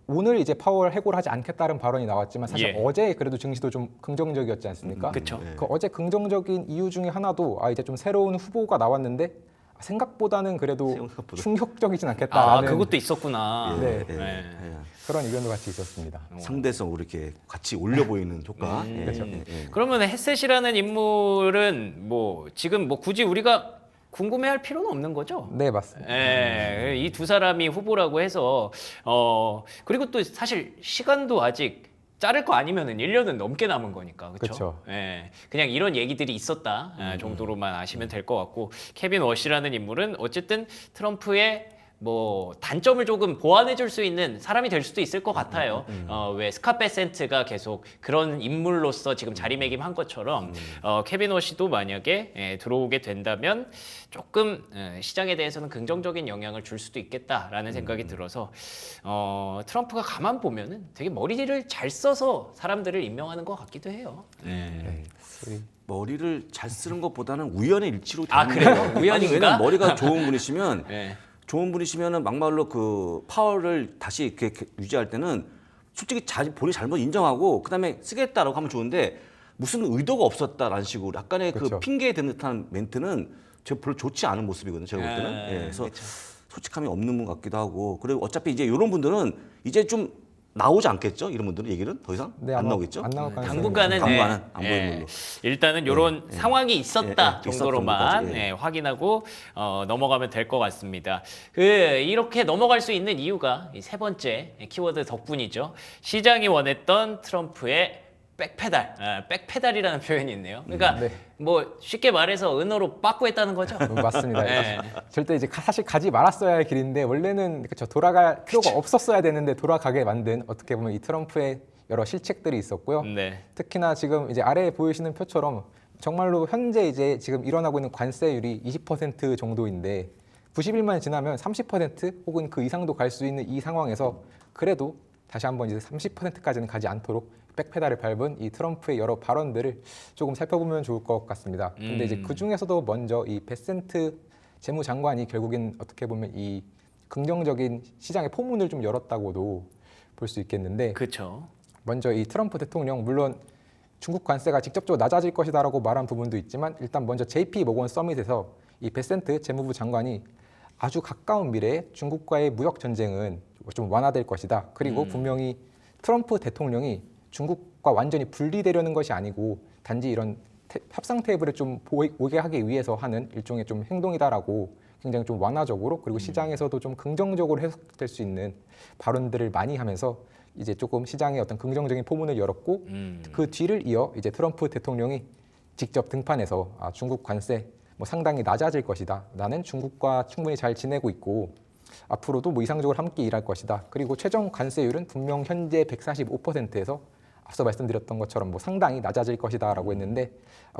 오늘 이제 파월 해고를 하지 않겠다는 발언이 나왔지만 사실 예. 어제 그래도 증시도 좀 긍정적이었지 않습니까? 그쵸. 그 어제 긍정적인 이유 중에 하나도 이제 좀 새로운 후보가 나왔는데 생각보다는 그래도 생각보다. 충격적이진 아, 않겠다라는 그것도 있었구나. 네. 네. 그런 의견도 같이 있었습니다. 상대성으로 이렇게 같이 올려 보이는 효과. 그렇죠. 그러면 헤셋이라는 인물은 뭐 지금 뭐 굳이 우리가 궁금해할 필요는 없는 거죠? 네, 맞습니다. 예, 이 두 사람이 후보라고 해서 그리고 또 사실 시간도 아직 자를 거 아니면은 1년은 넘게 남은 거니까 그렇죠? 그쵸. 예, 그냥 이런 얘기들이 있었다 정도로만 아시면 될 것 같고 케빈 워시라는 인물은 어쨌든 트럼프의 뭐 단점을 조금 보완해 줄 수 있는 사람이 될 수도 있을 것 같아요. 왜 스캇 베센트가 계속 그런 인물로서 지금 자리매김한 것처럼 케빈 워시도 만약에 들어오게 된다면 조금 시장에 대해서는 긍정적인 영향을 줄 수도 있겠다라는 생각이 들어서 트럼프가 가만 보면은 되게 머리를 잘 써서 사람들을 임명하는 것 같기도 해요. 네. 머리를 잘 쓰는 것보다는 우연의 일치로 아, 되는 그래요? 거예요. 우연인가? 아니, 왜냐면 머리가 좋은 분이시면 네. 좋은 분이시면은 막말로 그 파워를 다시 이렇게 유지할 때는 솔직히 본인이 잘못 인정하고 그다음에 쓰겠다라고 하면 좋은데 무슨 의도가 없었다라는 식으로 약간의 그 그렇죠. 핑계 대는 듯한 멘트는 제가 별로 좋지 않은 모습이거든요. 제가 볼 때는. 예, 그래서 그쵸. 솔직함이 없는 분 같기도 하고 그리고 어차피 이제 이런 분들은 이제 좀 나오지 않겠죠? 이런 분들은 얘기는 더 이상 네, 안 아마 나오겠죠? 안 나올 가능성이 당분간은 당분간은 네. 안 보이는 걸로. 일단은 이런 상황이 있었다 있었던 정도로만 것까지, 확인하고 넘어가면 될 것 같습니다. 이렇게 넘어갈 수 있는 이유가 이 세 번째 키워드 덕분이죠. 시장이 원했던 트럼프의 백페달, 백페달이라는 표현이 있네요. 그러니까 네. 뭐 쉽게 말해서 은어로 빠꾸했다는 거죠. 맞습니다. 네. 절대 이제 사실 가지 말았어야 할 길인데 원래는 그렇죠. 돌아갈 필요가 없었어야 되는데 돌아가게 만든 어떻게 보면 이 트럼프의 여러 실책들이 있었고요. 네. 특히나 지금 이제 아래에 보이시는 표처럼 정말로 현재 이제 지금 일어나고 있는 관세율이 20% 정도인데 90일만 지나면 30% 혹은 그 이상도 갈 수 있는 이 상황에서 그래도 다시 한번 이제 30%까지는 가지 않도록 백페달을 밟은 이 트럼프의 여러 발언들을 조금 살펴보면 좋을 것 같습니다. 근데 이제 그 중에서도 먼저 이 베센트 재무장관이 결국엔 어떻게 보면 이 긍정적인 시장의 포문을 좀 열었다고도 볼 수 있겠는데 그렇죠. 먼저 이 트럼프 대통령 물론 중국 관세가 직접적으로 낮아질 것이다라고 말한 부분도 있지만 일단 먼저 JP 모건 서밋에서 이 베센트 재무부 장관이 아주 가까운 미래에 중국과의 무역 전쟁은 좀 완화될 것이다. 그리고 분명히 트럼프 대통령이 중국과 완전히 분리되려는 것이 아니고 단지 이런 협상 테이블에 좀 오게 하기 위해서 하는 일종의 좀 행동이다라고 굉장히 좀 완화적으로 그리고 시장에서도 좀 긍정적으로 해석될 수 있는 발언들을 많이 하면서 이제 조금 시장에 어떤 긍정적인 포문을 열었고 그 뒤를 이어 이제 트럼프 대통령이 직접 등판해서 중국 관세 뭐 상당히 낮아질 것이다. 나는 중국과 충분히 잘 지내고 있고 앞으로도 뭐 이상적으로 함께 일할 것이다. 그리고 최종 관세율은 분명 현재 145%에서 앞서 말씀드렸던 것처럼 뭐 상당히 낮아질 것이다라고 했는데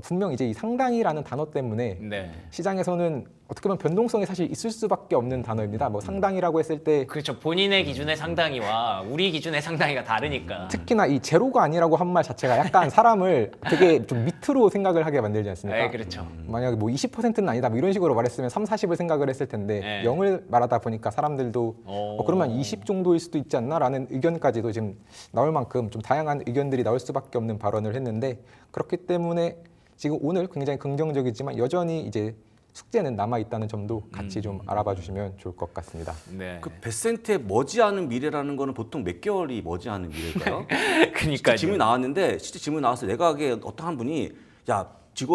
분명 이제 이 상당히라는 단어 때문에 네. 시장에서는 어떻게 보면 변동성이 사실 있을 수밖에 없는 단어입니다. 뭐 상당히라고 했을 때 그렇죠. 본인의 기준의 상당히와 우리 기준의 상당히가 다르니까. 특히나 이 제로가 아니라고 한 말 자체가 약간 사람을 되게 좀 밑으로 생각을 하게 만들지 않습니까? 네, 그렇죠. 만약에 뭐 20%는 아니다 뭐 이런 식으로 말했으면 3, 40을 생각을 했을 텐데 네. 0을 말하다 보니까 사람들도 그러면 20 정도일 수도 있지 않나라는 의견까지도 지금 나올 만큼 좀 다양한 의견들이 나올 수밖에 없는 발언을 했는데 그렇기 때문에 지금 오늘 굉장히 긍정적이지만 여전히 이제 숙제는 남아 있다는 점도 같이 좀 알아봐 주시면 좋을 것 같습니다. 네. 그 베센트의 머지않은 미래라는 거는 보통 몇 개월이 머지않은 미래일까요? 그러니까 질문이 나왔는데 실제 질문이 나왔어요. 내각에 어떤 한 분이 야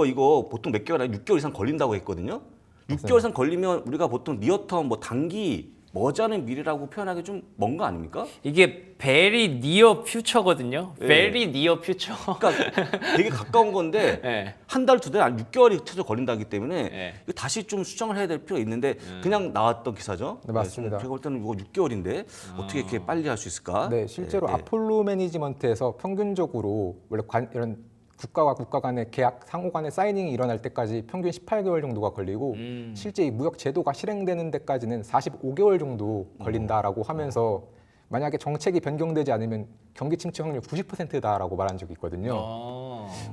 이거 보통 몇 개월 아니라 6개월 이상 걸린다고 했거든요. 6개월 이상 걸리면 우리가 보통 니어텀 뭐 단기 머지않은 미래라고 표현하기 좀 먼 거 아닙니까? 이게 very near future거든요. 네. very near future. 그러니까 되게 가까운 건데 네. 한 달, 두 달, 아니 6개월이 최소 걸린다기 때문에 네. 이거 다시 좀 수정을 해야 될 필요가 있는데 그냥 나왔던 기사죠. 네, 맞습니다. 제가 볼 때는 이거 6개월인데 어떻게 이렇게 빨리 할 수 있을까? 네, 실제로 아폴로 매니지먼트에서 평균적으로 원래 이런 국가와 국가 간의 계약 상호 간의 사이닝이 일어날 때까지 평균 18개월 정도가 걸리고 실제 이 무역 제도가 실행되는 데까지는 45개월 정도 걸린다라고 하면서 만약에 정책이 변경되지 않으면 경기 침체 확률 90%다라고 말한 적이 있거든요.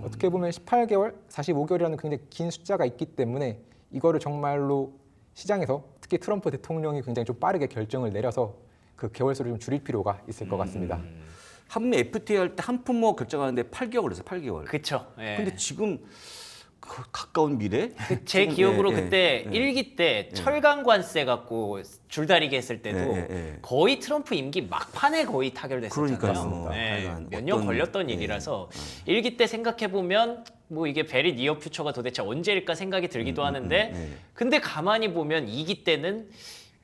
어떻게 보면 18개월, 45개월이라는 굉장히 긴 숫자가 있기 때문에 이거를 정말로 시장에서 특히 트럼프 대통령이 굉장히 좀 빠르게 결정을 내려서 그 개월 수를 좀 줄일 필요가 있을 것 같습니다. 한미 FTA 할 때 한 품목 결정하는데 8개월 그래서 8개월. 그렇죠. 예. 근데 지금 그 가까운 미래? 제 지금, 기억으로 예, 그때 예. 일기 때 철강 관세 갖고 줄다리기 했을 때도 예. 거의 트럼프 임기 막판에 거의 타결됐었잖아요. 그러니까요. 네, 하여간 몇 년 어떤- 걸렸던 예. 일이라서 일기 때 생각해 보면 뭐 이게 베리 니어 퓨처가 도대체 언제일까 생각이 들기도 하는데 근데 가만히 보면 2기 때는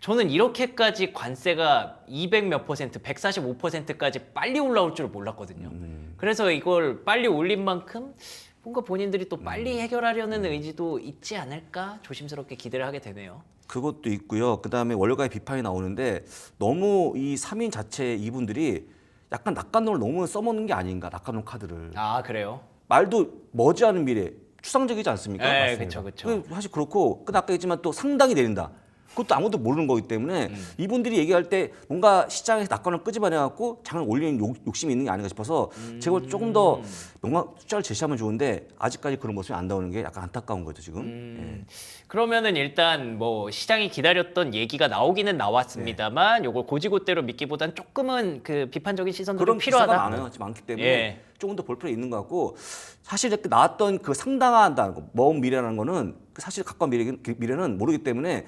저는 이렇게까지 관세가 200 몇 퍼센트, 145%까지 빨리 올라올 줄 몰랐거든요. 그래서 이걸 빨리 올린 만큼 뭔가 본인들이 또 빨리 해결하려는 의지도 있지 않을까 조심스럽게 기대를 하게 되네요. 그것도 있고요. 그다음에 월가의 비판이 나오는데 너무 이 3인 자체 이분들이 약간 낙관론을 너무 써먹는 게 아닌가, 낙관론 카드를. 아 그래요? 말도 머지않은 미래, 추상적이지 않습니까? 네, 그렇죠, 그렇죠. 사실 그렇고, 아까 얘기했지만 또 상당히 내린다. 그것도 아무도 모르는 거기 때문에 이분들이 얘기할 때 뭔가 시장에서 낙관을 끄집어내갖고 장을 올리는 욕심이 있는 게 아닌가 싶어서 제가 조금 더 명확 숫자를 제시하면 좋은데 아직까지 그런 모습이 안 나오는 게 약간 안타까운 거죠 지금. 그러면은 일단 뭐 시장이 기다렸던 얘기가 나오기는 나왔습니다만 요걸 고지고대로 믿기보단 조금은 그 비판적인 시선도 그런 좀 필요하다. 기사가 많기 때문에 예. 조금 더 볼 필요 있는 것 같고 사실 이렇게 나왔던 그 상당하다는 거, 먼 미래라는 거는 사실 가까운 미래는 모르기 때문에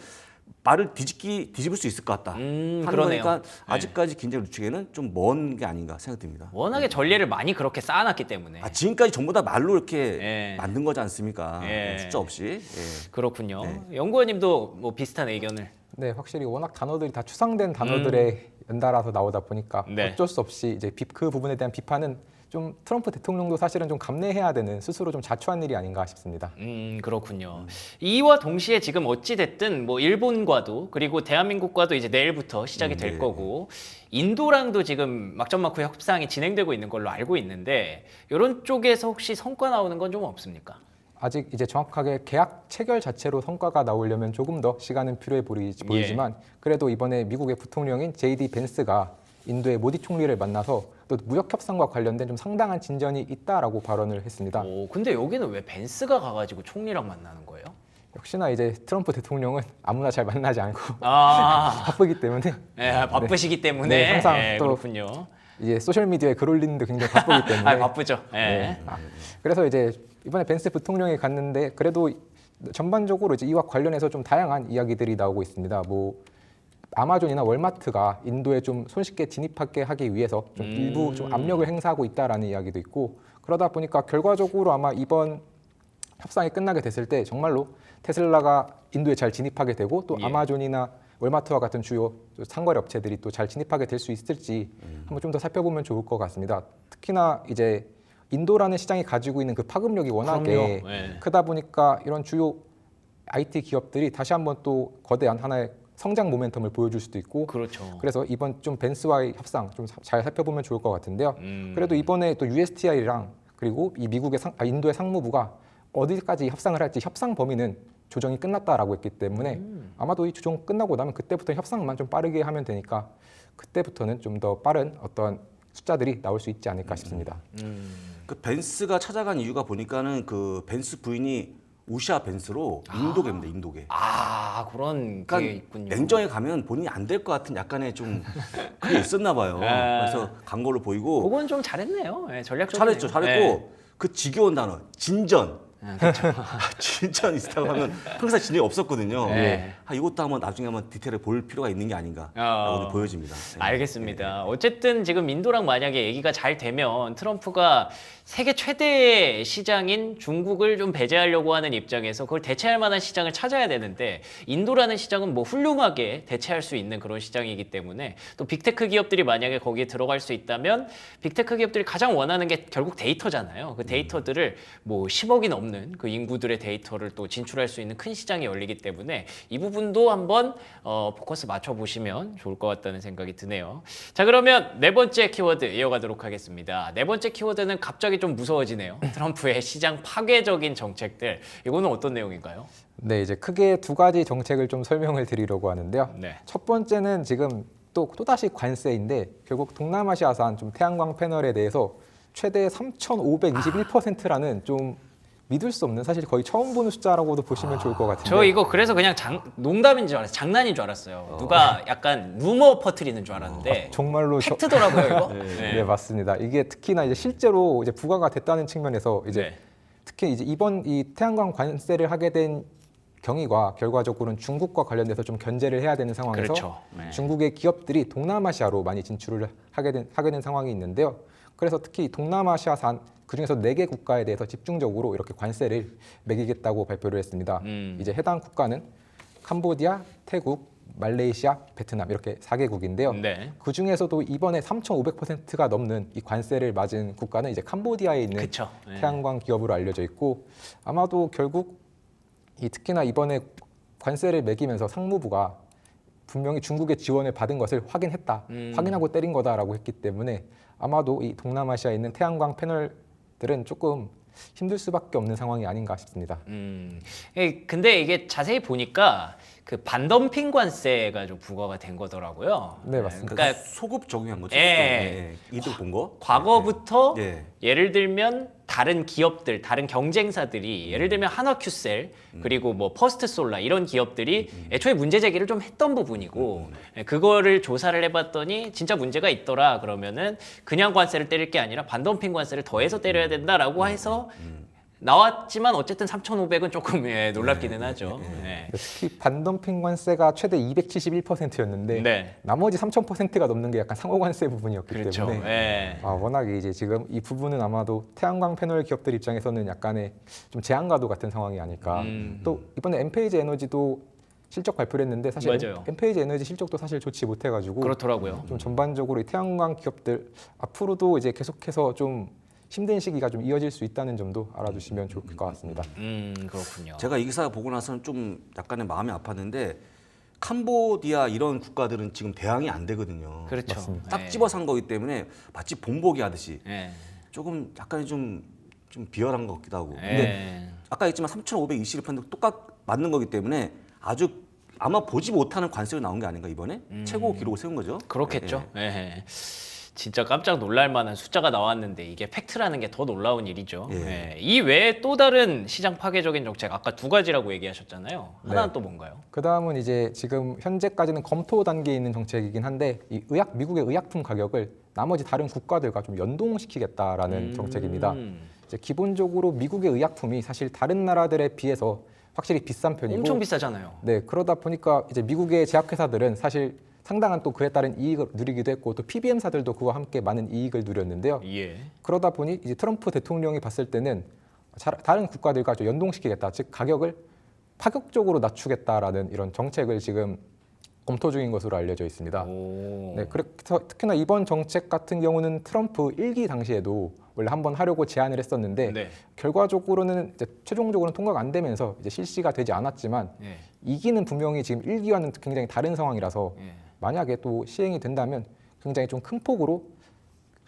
말을 뒤집을 수 있을 것 같다 하는 그러네요. 거니까 네. 아직까지 긴장 늦추기에는 좀 먼 게 아닌가 생각됩니다. 워낙에 전례를 많이 그렇게 쌓아놨기 때문에. 지금까지 전부 다 말로 이렇게 예. 만든 거지 않습니까? 예. 숫자 없이. 예. 그렇군요. 연구원님도 뭐 비슷한 의견을. 네, 확실히 워낙 단어들이 다 추상된 단어들의 연달아서 나오다 보니까 네. 어쩔 수 없이 이제 그 부분에 대한 비판은 좀 트럼프 대통령도 사실은 좀 감내해야 되는 스스로 좀 자초한 일이 아닌가 싶습니다. 그렇군요. 이와 동시에 지금 어찌 됐든 뭐 일본과도 그리고 대한민국과도 이제 내일부터 시작이 될 거고 인도랑도 지금 막전막후 협상이 진행되고 있는 걸로 알고 있는데 이런 쪽에서 혹시 성과 나오는 건 좀 없습니까? 아직 이제 정확하게 계약 체결 자체로 성과가 나오려면 조금 더 시간은 필요해 보이지만 그래도 이번에 미국의 부통령인 JD 벤스가 인도의 모디 총리를 만나서 또 무역 협상과 관련된 좀 상당한 진전이 있다라고 발언을 했습니다. 근데 여기는 왜 벤스가 가가지고 총리랑 만나는 거예요? 역시나 이제 트럼프 대통령은 아무나 잘 만나지 않고 아, 바쁘기 때문에 네, 바쁘시기 때문에 네, 항상 또 그렇군요. 이제 소셜 미디어에 글 올리는데 굉장히 바쁘기 때문에 바쁘죠. 네. 그래서 이제 이번에 벤스 부통령이 갔는데 그래도 전반적으로 이제 이와 관련해서 좀 다양한 이야기들이 나오고 있습니다. 뭐 아마존이나 월마트가 인도에 좀 손쉽게 진입하게 하기 위해서 좀 일부 좀 압력을 행사하고 있다라는 이야기도 있고 그러다 보니까 결과적으로 아마 이번 협상이 끝나게 됐을 때 정말로 테슬라가 인도에 잘 진입하게 되고 또 아마존이나 월마트와 같은 주요 상거래 업체들이 또 잘 진입하게 될 수 있을지 한번 좀 더 살펴보면 좋을 것 같습니다. 특히나 이제 인도라는 시장이 가지고 있는 그 파급력이 워낙에 네. 크다 보니까 이런 주요 IT 기업들이 다시 한번 또 거대한 하나의 성장 모멘텀을 보여줄 수도 있고 그렇죠. 그래서 이번 좀 벤츠와의 협상 좀 잘 살펴보면 좋을 것 같은데요. 그래도 이번에 또 USTI랑 그리고 이 인도의 상무부가 어디까지 협상을 할지 협상 범위는 조정이 끝났다라고 했기 때문에 아마도 이 조정 끝나고 나면 그때부터 협상만 좀 빠르게 하면 되니까 그때부터는 좀 더 빠른 어떤 숫자들이 나올 수 있지 않을까 싶습니다. 그 벤츠가 찾아간 이유가 보니까는 그 벤츠 부인이 우샤 벤츠로 인도계입니다. 인도계. 그런 게 그러니까 있군요. 냉정에 가면 본인이 안 될 것 같은 약간의 좀 그게 있었나 봐요. 그래서 간 걸로 보이고. 그건 좀 잘했네요. 네, 전략적이네요. 잘했고 네. 그 지겨운 단어 진전. 진전 있다고 하면 항상 진전이 없었거든요. 네. 이것도 한번 나중에 한번 디테일을 볼 필요가 있는 게 아닌가라고 보여집니다. 네. 알겠습니다. 어쨌든 지금 인도랑 만약에 얘기가 잘 되면 트럼프가 세계 최대 시장인 중국을 좀 배제하려고 하는 입장에서 그걸 대체할 만한 시장을 찾아야 되는데 인도라는 시장은 뭐 훌륭하게 대체할 수 있는 그런 시장이기 때문에 또 빅테크 기업들이 만약에 거기에 들어갈 수 있다면 빅테크 기업들이 가장 원하는 게 결국 데이터잖아요. 그 데이터들을 뭐 10억이 넘는 그 인구들의 데이터를 또 진출할 수 있는 큰 시장이 열리기 때문에 이 부분도 한번 포커스 맞춰보시면 좋을 것 같다는 생각이 드네요. 자, 그러면 네 번째 키워드 이어가도록 하겠습니다. 네 번째 키워드는 갑자기 좀 무서워지네요. 트럼프의 시장 파괴적인 정책들. 이거는 어떤 내용인가요? 네, 이제 크게 두 가지 정책을 좀 설명을 드리려고 하는데요. 네. 첫 번째는 지금 또다시 관세인데 결국 동남아시아산 좀 태양광 패널에 대해서 최대 3,521%라는 좀 믿을 수 없는 사실 거의 처음 보는 숫자라고도 보시면 좋을 것 같은데 저 이거 그래서 그냥 농담인 줄 알았어요. 장난인 줄 알았어요. 누가 약간 루머 퍼뜨리는 줄 알았는데 정말로 팩트더라고요, 이거. 네, 맞습니다. 이게 특히나 이제 실제로 이제 부과가 됐다는 측면에서 이제 네. 특히 이제 이번 이 태양광 관세를 하게 된 경위가 결과적으로는 중국과 관련돼서 좀 견제를 해야 되는 상황에서 그렇죠. 네. 중국의 기업들이 동남아시아로 많이 진출을 하게 된 상황이 있는데요. 그래서 특히 동남아시아산 그중에서 4개 국가에 대해서 집중적으로 이렇게 관세를 매기겠다고 발표를 했습니다. 이제 해당 국가는 캄보디아, 태국, 말레이시아, 베트남 이렇게 4개국인데요. 네. 그중에서도 이번에 3,500%가 넘는 이 관세를 맞은 국가는 이제 캄보디아에 있는 그쵸. 네. 태양광 기업으로 알려져 있고 아마도 결국 특히나 이번에 관세를 매기면서 상무부가 분명히 중국의 지원을 받은 것을 확인했다, 확인하고 때린 거다라고 했기 때문에 아마도 이 동남아시아에 있는 태양광 패널들은 조금 힘들 수밖에 없는 상황이 아닌가 싶습니다. 근데 이게 자세히 보니까 그 반덤핑 관세가 좀 부과가 된 거더라고요. 네, 맞습니다. 그러니까 소급 적용한 거죠. 예. 이들 본 거. 과거부터 예. 예를 들면 다른 기업들, 다른 경쟁사들이 예를 들면 한화큐셀 그리고 뭐 퍼스트솔라 이런 기업들이 애초에 문제 제기를 좀 했던 부분이고 그거를 조사를 해봤더니 진짜 문제가 있더라 그러면은 그냥 관세를 때릴 게 아니라 반덤핑 관세를 더해서 때려야 된다라고 해서 나왔지만 어쨌든 3,500은 조금 놀랍기는 하죠. 예. 특히 반덤핑 관세가 최대 271%였는데 네. 나머지 3,000%가 넘는 게 약간 상호 관세 부분이었기 그렇죠. 때문에 예. 워낙에 이제 지금 이 부분은 아마도 태양광 패널 기업들 입장에서는 약간의 좀 제한과도 같은 상황이 아닐까. 또 이번에 엔페이지 에너지도 실적 발표를 했는데 사실 맞아요. 엔페이지 에너지 실적도 사실 좋지 못해가지고 그렇더라고요. 좀 전반적으로 이 태양광 기업들 앞으로도 이제 계속해서 좀 힘든 시기가 좀 이어질 수 있다는 점도 알아두시면 좋을 것 같습니다. 그렇군요. 제가 이 기사 보고 나서는 좀 약간의 마음이 아팠는데 캄보디아 이런 국가들은 지금 대항이 안 되거든요. 그렇죠. 맞습니다. 딱 예. 집어서 한 거기 때문에 마치 본보기 하듯이 예. 조금 약간의 좀 비열한 것 같기도 하고. 예. 근데 아까 했지만 3,521% 똑같 맞는 거기 때문에 아주 아마 보지 못하는 관세로 나온 게 아닌가 이번에 최고 기록을 세운 거죠. 그렇겠죠. 예. 예. 진짜 깜짝 놀랄 만한 숫자가 나왔는데 이게 팩트라는 게 더 놀라운 일이죠. 예. 예. 이 외에 또 다른 시장 파괴적인 정책 아까 두 가지라고 얘기하셨잖아요. 하나는 네. 또 뭔가요? 그 다음은 이제 지금 현재까지는 검토 단계에 있는 정책이긴 한데 이 미국의 의약품 가격을 나머지 다른 국가들과 좀 연동시키겠다라는 정책입니다. 이제 기본적으로 미국의 의약품이 사실 다른 나라들에 비해서 확실히 비싼 편이고 엄청 비싸잖아요. 네, 그러다 보니까 이제 미국의 제약회사들은 사실 상당한 또 그에 따른 이익을 누리기도 했고 또 PBM사들도 그와 함께 많은 이익을 누렸는데요. 예. 그러다 보니 이제 트럼프 대통령이 봤을 때는 다른 국가들과 좀 연동시키겠다, 즉 가격을 파격적으로 낮추겠다라는 이런 정책을 지금 검토 중인 것으로 알려져 있습니다. 오. 네, 그래서 특히나 이번 정책 같은 경우는 트럼프 1기 당시에도 원래 한번 하려고 제안을 했었는데 네. 결과적으로는 이제 최종적으로는 통과가 안 되면서 이제 실시가 되지 않았지만 예. 2기는 분명히 지금 1기와는 굉장히 다른 상황이라서 예. 만약에 또 시행이 된다면 굉장히 좀 큰 폭으로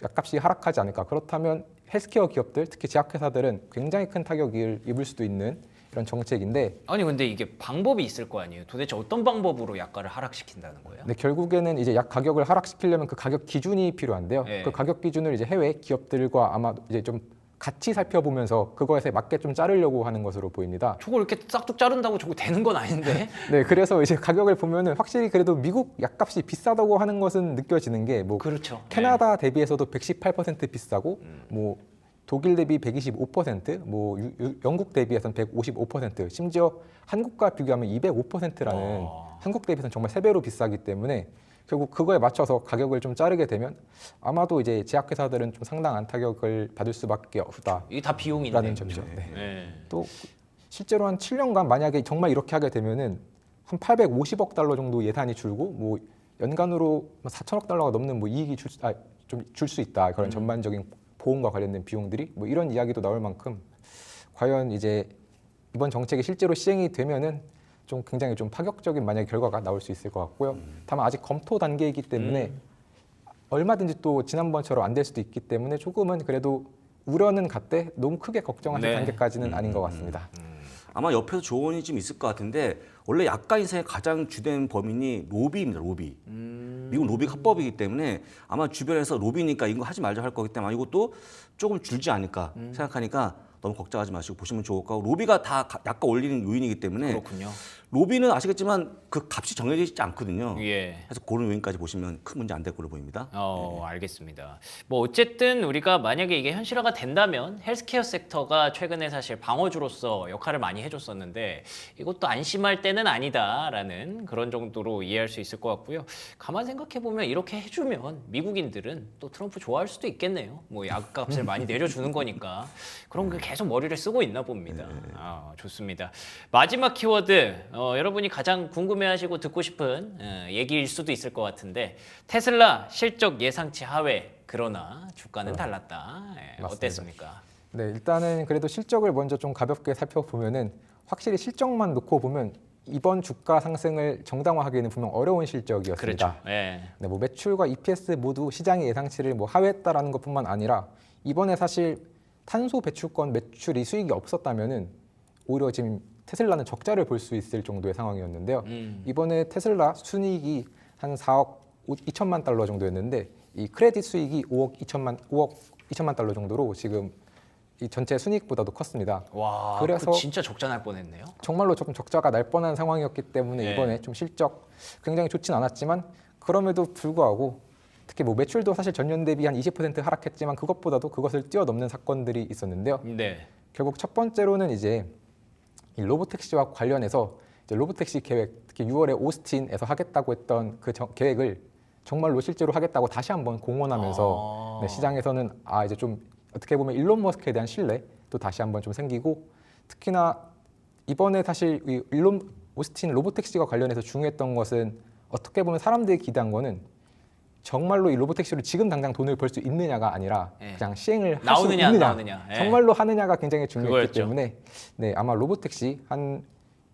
약값이 하락하지 않을까. 그렇다면 헬스케어 기업들, 특히 제약회사들은 굉장히 큰 타격을 입을 수도 있는 이런 정책인데 아니 근데 이게 방법이 있을 거 아니에요. 도대체 어떤 방법으로 약가를 하락시킨다는 거예요? 근데 결국에는 이제 약 가격을 하락시키려면 그 가격 기준이 필요한데요. 예. 그 가격 기준을 이제 해외 기업들과 아마 이제 좀 같이 살펴보면서 그거에 맞게 좀 자르려고 하는 것으로 보입니다. 저거 이렇게 싹둑 자른다고 저거 되는 건 아닌데? 네, 그래서 이제 가격을 보면은 확실히 그래도 미국 약값이 비싸다고 하는 것은 느껴지는 게 뭐 그렇죠. 캐나다 대비해서도 118% 비싸고 뭐 독일 대비 125%, 뭐 영국 대비해서는 155%, 심지어 한국과 비교하면 205%라는 한국 대비해서는 정말 3배로 비싸기 때문에 결국 그거에 맞춰서 가격을 좀 자르게 되면 아마도 이제 제약회사들은 좀 상당한 타격을 받을 수밖에 없다. 이게 다 비용인데. 라는 점이죠. 네. 네. 또 실제로 한 7년간 만약에 정말 이렇게 하게 되면은 한 850억 달러 정도 예산이 줄고 뭐 연간으로 4천억 달러가 넘는 뭐 이익이 좀 줄 수 있다. 그런 전반적인 보험과 관련된 비용들이 뭐 이런 이야기도 나올 만큼 과연 이제 이번 정책이 실제로 시행이 되면은 좀 굉장히 좀 파격적인 만약에 결과가 나올 수 있을 것 같고요. 다만 아직 검토 단계이기 때문에 얼마든지 또 지난번처럼 안 될 수도 있기 때문에 조금은 그래도 우려는 갔대 너무 크게 걱정하실 네. 단계까지는 아닌 것 같습니다. 아마 옆에서 조언이 좀 있을 것 같은데 원래 약가 인상의 가장 주된 범인이 로비입니다. 로비. 미국 로비가 합법이기 때문에 아마 주변에서 로비니까 이거 하지 말자 할 거기 때문에 이것도 조금 줄지 않을까 생각하니까 너무 걱정하지 마시고 보시면 좋을 거고 로비가 다 약가 올리는 요인이기 때문에 그렇군요. 로비는 아시겠지만 그 값이 정해져 있지 않거든요. 예. 그래서 그런 요인까지 보시면 큰 문제 안 될 걸로 보입니다. 알겠습니다. 뭐 어쨌든 우리가 만약에 이게 현실화가 된다면 헬스케어 섹터가 최근에 사실 방어주로서 역할을 많이 해줬었는데 이것도 안심할 때는 아니다라는 그런 정도로 이해할 수 있을 것 같고요. 가만 생각해 보면 이렇게 해주면 미국인들은 또 트럼프 좋아할 수도 있겠네요. 뭐 약값을 많이 내려주는 거니까 그런 게 계속 머리를 쓰고 있나 봅니다. 좋습니다. 마지막 키워드 여러분이 가장 궁금해하시고 듣고 싶은 얘기일 수도 있을 것 같은데 테슬라 실적 예상치 하회 그러나 주가는 달랐다. 어땠습니까? 네, 일단은 그래도 실적을 먼저 좀 가볍게 살펴보면은 확실히 실적만 놓고 보면 이번 주가 상승을 정당화하기에는 분명 어려운 실적이었습니다. 그렇죠. 네. 네, 뭐 매출과 EPS 모두 시장의 예상치를 뭐 하회했다라는 것뿐만 아니라 이번에 사실 탄소 배출권 매출이 수익이 없었다면은 오히려 지금 테슬라는 적자를 볼 수 있을 정도의 상황이었는데요. 이번에 테슬라 순이익이 한 4억 2천만 달러 정도였는데 이 크레딧 수익이 5억 2천만 달러 정도로 지금 이 전체 순이익보다도 컸습니다. 와, 그래서 진짜 적자 날 뻔했네요. 정말로 조금 적자가 날 뻔한 상황이었기 때문에 네. 이번에 좀 실적 굉장히 좋진 않았지만 그럼에도 불구하고 특히 뭐 매출도 사실 전년 대비 한 20% 하락했지만 그것보다도 그것을 뛰어넘는 사건들이 있었는데요. 네. 결국 첫 번째로는 이제 이 로보택시와 관련해서 이제 로보택시 계획, 특히 6월에 오스틴에서 하겠다고 했던 그 계획을 정말로 실제로 하겠다고 다시 한번 공언하면서 네, 시장에서는 이제 좀 어떻게 보면 일론 머스크에 대한 신뢰도 다시 한번 좀 생기고 특히나 이번에 사실 이 오스틴 로보택시와 관련해서 중요했던 것은 어떻게 보면 사람들이 기대한 거는 정말로 이 로보택시로 지금 당장 돈을 벌 수 있느냐가 아니라 그냥 시행을 할 수 나오느냐 안 있느냐, 나오느냐. 정말로 하느냐가 굉장히 중요했기 그거였죠. 때문에 네, 아마 로보택시 한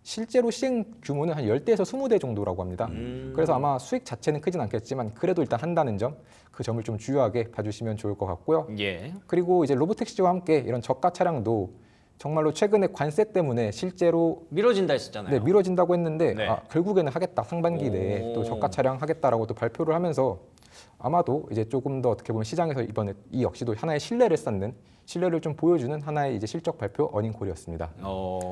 실제로 시행 규모는 한 10대에서 20대 정도라고 합니다. 그래서 아마 수익 자체는 크진 않겠지만 그래도 일단 한다는 점, 그 점을 좀 주요하게 봐주시면 좋을 것 같고요. 예. 그리고 이제 로보택시와 함께 이런 저가 차량도 정말로 최근에 관세 때문에 실제로 미뤄진다 했었잖아요. 네, 미뤄진다고 했는데 네. 결국에는 하겠다. 상반기 내에 또 저가 차량 하겠다라고 또 발표를 하면서 아마도 이제 조금 더 어떻게 보면 시장에서 이번에 이 역시도 하나의 신뢰를 쌓는 신뢰를 좀 보여주는 하나의 이제 실적 발표 어닝콜이었습니다.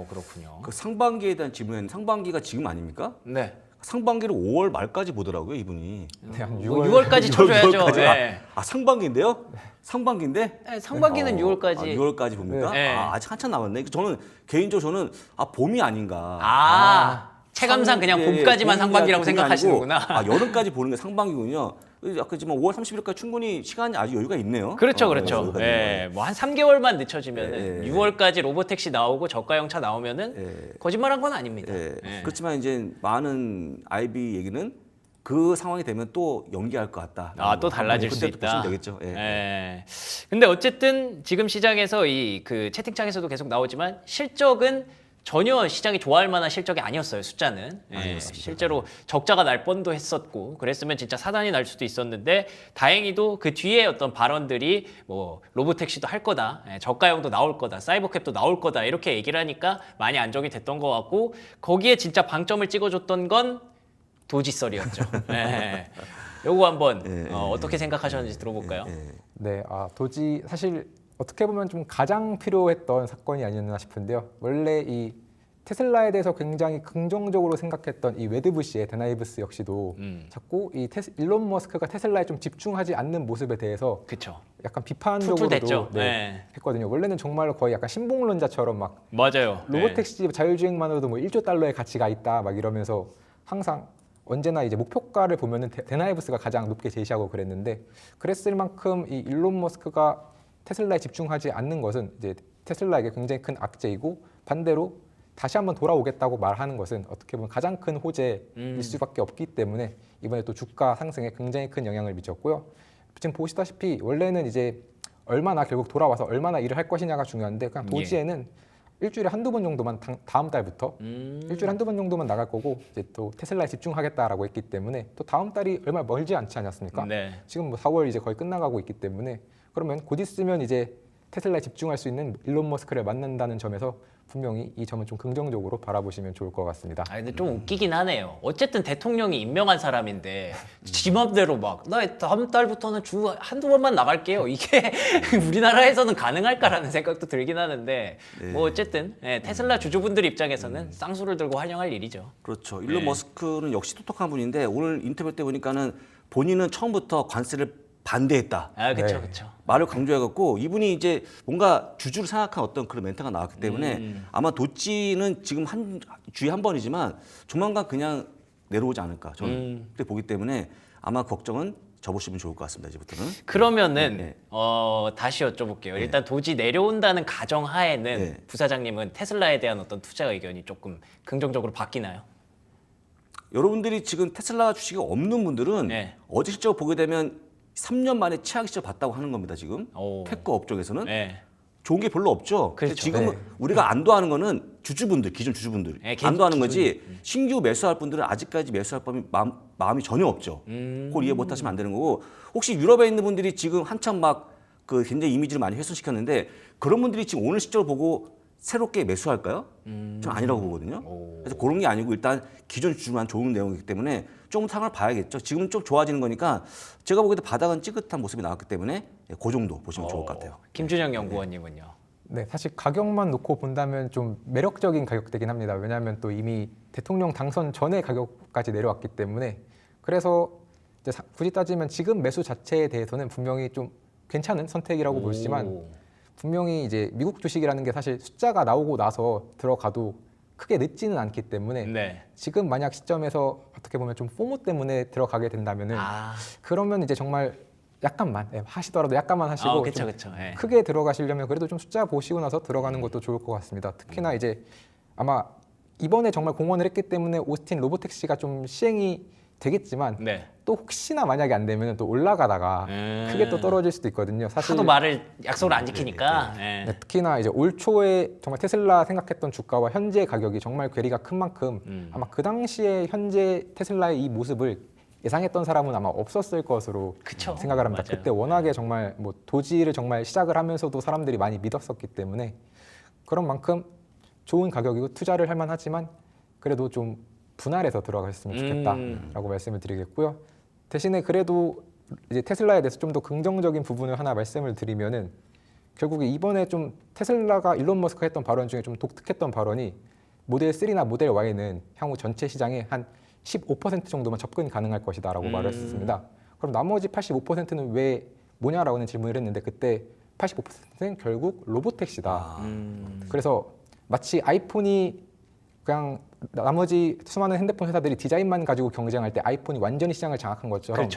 그렇군요. 그 상반기에 대한 질문은 상반기가 지금 아닙니까? 네. 상반기를 5월 말까지 보더라고요, 이분이. 네, 한 뭐 6월까지 쳐줘야죠. 6월까지? 네. 상반기인데요? 상반기인데? 네, 상반기는 6월까지. 6월까지 봅니까? 네. 아직 한참 남았네. 저는 개인적으로 봄이 아닌가. 체감상 그냥 봄까지만 상반기라고 생각하시는구나. 여름까지 보는 게 상반기군요. 아까 지만 5월 30일까지 충분히 시간이 아주 여유가 있네요. 그렇죠. 여유가 예, 뭐 한 3개월만 늦춰지면은 예. 6월까지 로보택시 나오고 저가형 차 나오면은 거짓말한 건 아닙니다. 예. 예. 그렇지만 이제 많은 IB 얘기는 그 상황이 되면 또 연기할 것 같다. 또 달라질 수 그때 보시면 있다. 되겠죠. 예. 예. 근데 어쨌든 지금 시장에서 이 그 채팅창에서도 계속 나오지만 실적은 전혀 시장이 좋아할 만한 실적이 아니었어요. 숫자는. 실제로 적자가 날 뻔도 했었고 그랬으면 진짜 사단이 날 수도 있었는데 다행히도 그 뒤에 어떤 발언들이 뭐 로보택시도 할 거다, 저가형도 나올 거다, 사이버캡도 나올 거다 이렇게 얘기를 하니까 많이 안정이 됐던 것 같고 거기에 진짜 방점을 찍어줬던 건 도지썰이었죠. 요거 한번 어떻게 생각하셨는지 들어볼까요? 네, 도지 사실 어떻게 보면 좀 가장 필요했던 사건이 아니었나 싶은데요. 원래 이 테슬라에 대해서 굉장히 긍정적으로 생각했던 이 웨드부시의 데나이브스 역시도 자꾸 이 일론 머스크가 테슬라에 좀 집중하지 않는 모습에 대해서 그쵸. 약간 비판적으로도 네. 했거든요. 원래는 정말로 거의 약간 신봉론자처럼 막 맞아요. 로보택시 자율주행만으로도 뭐 1조 달러의 가치가 있다 막 이러면서 항상 언제나 이제 목표가를 보면은 데나이브스가 가장 높게 제시하고 그랬는데 그랬을 만큼 이 일론 머스크가 테슬라에 집중하지 않는 것은 이제 테슬라에게 굉장히 큰 악재이고 반대로 다시 한번 돌아오겠다고 말하는 것은 어떻게 보면 가장 큰 호재일 수밖에 없기 때문에 이번에 또 주가 상승에 굉장히 큰 영향을 미쳤고요. 지금 보시다시피 원래는 이제 얼마나 결국 돌아와서 얼마나 일을 할 것이냐가 중요한데 그냥 도지에는 일주일에 한두 번 정도만 다음 달부터 일주일에 한두 번 정도만 나갈 거고 이제 또 테슬라에 집중하겠다라고 했기 때문에 또 다음 달이 얼마 멀지 않지 않았습니까? 지금 뭐 4월 이제 거의 끝나가고 있기 때문에 그러면 곧 있으면 이제 테슬라에 집중할 수 있는 일론 머스크를 만난다는 점에서 분명히 이 점은 좀 긍정적으로 바라보시면 좋을 것 같습니다. 근데 좀 웃기긴 하네요. 어쨌든 대통령이 임명한 사람인데 지 맘대로 막 나 다음 달부터는 주 한두 번만 나갈게요. 이게 우리나라에서는 가능할까라는 생각도 들긴 하는데 뭐 어쨌든 테슬라 주주분들 입장에서는 쌍수를 들고 환영할 일이죠. 그렇죠. 일론 머스크는 역시 똑똑한 분인데 오늘 인터뷰 때 보니까는 본인은 처음부터 관세를 반대했다. 그렇죠, 그렇죠. 말을 강조해갖고 이분이 이제 뭔가 주주를 생각한 어떤 그런 멘트가 나왔기 때문에 아마 도찌는 지금 주에 한 번이지만 조만간 그냥 내려오지 않을까 저는 그렇게 보기 때문에 아마 걱정은 접으시면 좋을 것 같습니다. 이제부터는. 그러면은 다시 여쭤볼게요. 일단 도지 내려온다는 가정하에는 부사장님은 테슬라에 대한 어떤 투자 의견이 조금 긍정적으로 바뀌나요? 여러분들이 지금 테슬라 주식이 없는 분들은 어제 실적을 보게 되면 3년 만에 최악 시절 봤다고 하는 겁니다. 지금 테크 업종에서는 좋은 게 별로 없죠. 그렇죠. 지금 우리가 안도하는 거는 주주분들, 기존 주주분들 안도하는 거지 신규 매수할 분들은 아직까지 매수할 마음이 전혀 없죠. 그걸 이해 못하시면 안 되는 거고 혹시 유럽에 있는 분들이 지금 한참 막 그 굉장히 이미지를 많이 훼손시켰는데 그런 분들이 지금 오늘 실적을 보고 새롭게 매수할까요? 저는 아니라고 보거든요. 그래서 그런 게 아니고 일단 기존 주주만 좋은 내용이기 때문에 좀 상황을 봐야겠죠. 지금은 좀 좋아지는 거니까 제가 보기에도 바닥은 찌긋한 모습이 나왔기 때문에 그 정도 보시면 좋을 것 같아요. 김준영 연구원님은요? 네, 사실 가격만 놓고 본다면 좀 매력적인 가격대긴 합니다. 왜냐하면 또 이미 대통령 당선 전에 가격까지 내려왔기 때문에 그래서 이제 굳이 따지면 지금 매수 자체에 대해서는 분명히 좀 괜찮은 선택이라고 보시지만 분명히 이제 미국 주식이라는 게 사실 숫자가 나오고 나서 들어가도 크게 늦지는 않기 때문에 지금 만약 시점에서 어떻게 보면 좀 포모 때문에 들어가게 된다면은 그러면 이제 정말 약간만 하시더라도 약간만 하시고 그쵸. 크게 들어가시려면 그래도 좀 숫자 보시고 나서 들어가는 것도 좋을 것 같습니다. 특히나 이제 아마 이번에 정말 공헌을 했기 때문에 오스틴 로보택시가 좀 시행이 되겠지만 또 혹시나 만약에 안 되면 또 올라가다가 크게 또 떨어질 수도 있거든요. 사실 하도 말을 약속을 안 지키니까. 특히나 이제 올 초에 정말 테슬라 생각했던 주가와 현재 가격이 정말 괴리가 큰 만큼 아마 그 당시에 현재 테슬라의 이 모습을 예상했던 사람은 아마 없었을 것으로 생각을 합니다. 맞아요. 그때 워낙에 정말 뭐 도지를 정말 시작을 하면서도 사람들이 많이 믿었었기 때문에 그런 만큼 좋은 가격이고 투자를 할 만하지만 그래도 좀 분할해서 들어가셨으면 좋겠다라고 말씀을 드리겠고요. 대신에 그래도 이제 테슬라에 대해서 좀 더 긍정적인 부분을 하나 말씀을 드리면은 결국에 이번에 좀 테슬라가 일론 머스크가 했던 발언 중에 좀 독특했던 발언이 모델 3나 모델 Y는 향후 전체 시장의 한 15% 정도만 접근이 가능할 것이다라고 말을 했습니다. 그럼 나머지 85%는 왜 뭐냐라고는 질문을 했는데 그때 85%는 결국 로보택시다. 그래서 마치 아이폰이 그냥 나머지 수많은 핸드폰 회사들이 디자인만 가지고 경쟁할 때 아이폰이 완전히 시장을 장악한 것처럼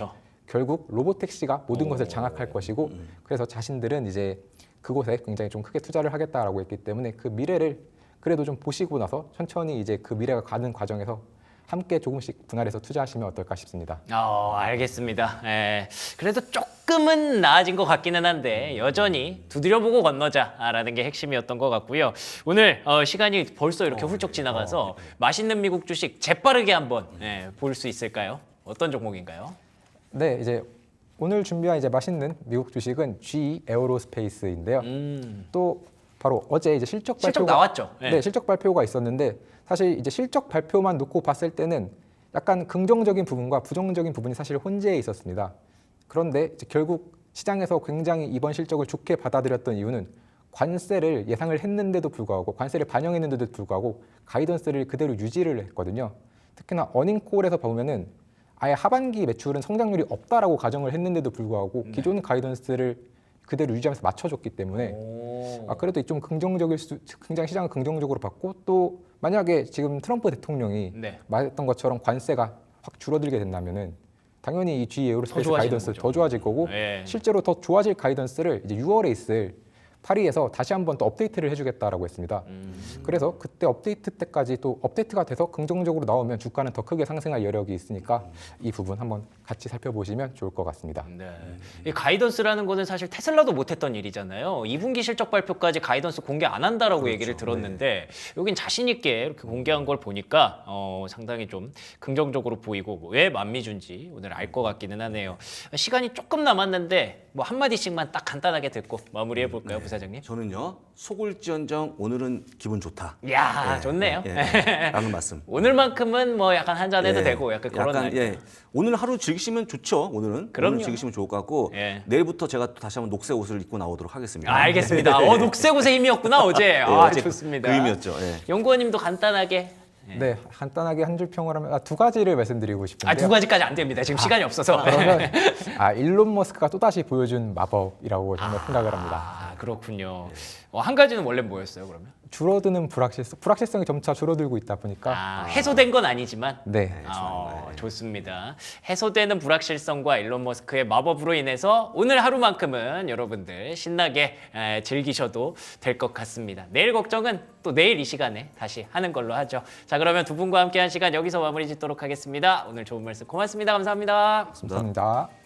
결국 로보택시가 모든 것을 장악할 것이고 그래서 자신들은 이제 그곳에 굉장히 좀 크게 투자를 하겠다라고 했기 때문에 그 미래를 그래도 좀 보시고 나서 천천히 이제 그 미래가 가는 과정에서 함께 조금씩 분할해서 투자하시면 어떨까 싶습니다. 알겠습니다. 그래도 조금은 나아진 것 같기는 한데 여전히 두드려보고 건너자라는 게 핵심이었던 것 같고요. 오늘 시간이 벌써 이렇게 훌쩍 지나가서 맛있는 미국 주식 재빠르게 한번 볼 수 있을까요? 어떤 종목인가요? 네, 이제 오늘 준비한 이제 맛있는 미국 주식은 GE 에어로스페이스인데요. 또 바로 어제 이제 실적 나왔죠. 네, 실적 발표가 있었는데 사실 이제 실적 발표만 놓고 봤을 때는 약간 긍정적인 부분과 부정적인 부분이 사실 혼재해 있었습니다. 그런데 이제 결국 시장에서 굉장히 이번 실적을 좋게 받아들였던 이유는 관세를 예상을 했는데도 불구하고 관세를 반영했는데도 불구하고 가이던스를 그대로 유지를 했거든요. 특히나 어닝콜에서 보면은 아예 하반기 매출은 성장률이 없다라고 가정을 했는데도 불구하고 기존 가이던스를 그대로 유지하면서 맞춰줬기 때문에 그래도 좀 굉장히 시장을 긍정적으로 봤고 또 만약에 지금 트럼프 대통령이 말했던 것처럼 관세가 확 줄어들게 된다면은 당연히 이 GE 에어로스페이스 가이던스 더 좋아질 거고 실제로 더 좋아질 가이던스를 이제 6월에 있을 파리에서 다시 한번 또 업데이트를 해주겠다라고 했습니다. 그래서 그때 업데이트 때까지 또 업데이트가 돼서 긍정적으로 나오면 주가는 더 크게 상승할 여력이 있으니까 이 부분 한번 같이 살펴보시면 좋을 것 같습니다. 이 가이던스라는 거는 사실 테슬라도 못했던 일이잖아요. 2분기 실적 발표까지 가이던스 공개 안 한다라고 얘기를 들었는데 여긴 자신 있게 이렇게 공개한 걸 보니까 상당히 좀 긍정적으로 보이고 왜 만미준지 오늘 알 것 같기는 하네요. 시간이 조금 남았는데 뭐 한마디씩만 딱 간단하게 듣고 마무리해 볼까요, 부사장님? 저는요, 속을지언정 오늘은 기분 좋다. 이야, 좋네요. 라는 말씀. 오늘만큼은 뭐 약간 한잔해도 되고 약간 그런 날. 오늘 하루 즐기시면 좋죠. 오늘 즐기시면 좋을 것 같고 내일부터 제가 또 다시 한번 녹색 옷을 입고 나오도록 하겠습니다. 알겠습니다. 녹색 옷의 힘이었구나 어제. 어제 좋습니다. 그 힘이었죠. 연구원님도 간단하게. 네, 간단하게 한 줄 평을 하면 두 가지를 말씀드리고 싶은데요. 두 가지까지 안 됩니다. 지금 시간이 없어서. 그러면 일론 머스크가 또다시 보여준 마법이라고 저는 생각을 합니다. 그렇군요. 한 가지는 원래 뭐였어요, 그러면? 줄어드는 불확실성이 점차 줄어들고 있다 보니까 해소된 건 아니지만 네. 좋습니다. 해소되는 불확실성과 일론 머스크의 마법으로 인해서 오늘 하루만큼은 여러분들 신나게 즐기셔도 될 것 같습니다. 내일 걱정은 또 내일 이 시간에 다시 하는 걸로 하죠. 자, 그러면 두 분과 함께한 시간 여기서 마무리 짓도록 하겠습니다. 오늘 좋은 말씀 고맙습니다. 감사합니다. 감사합니다.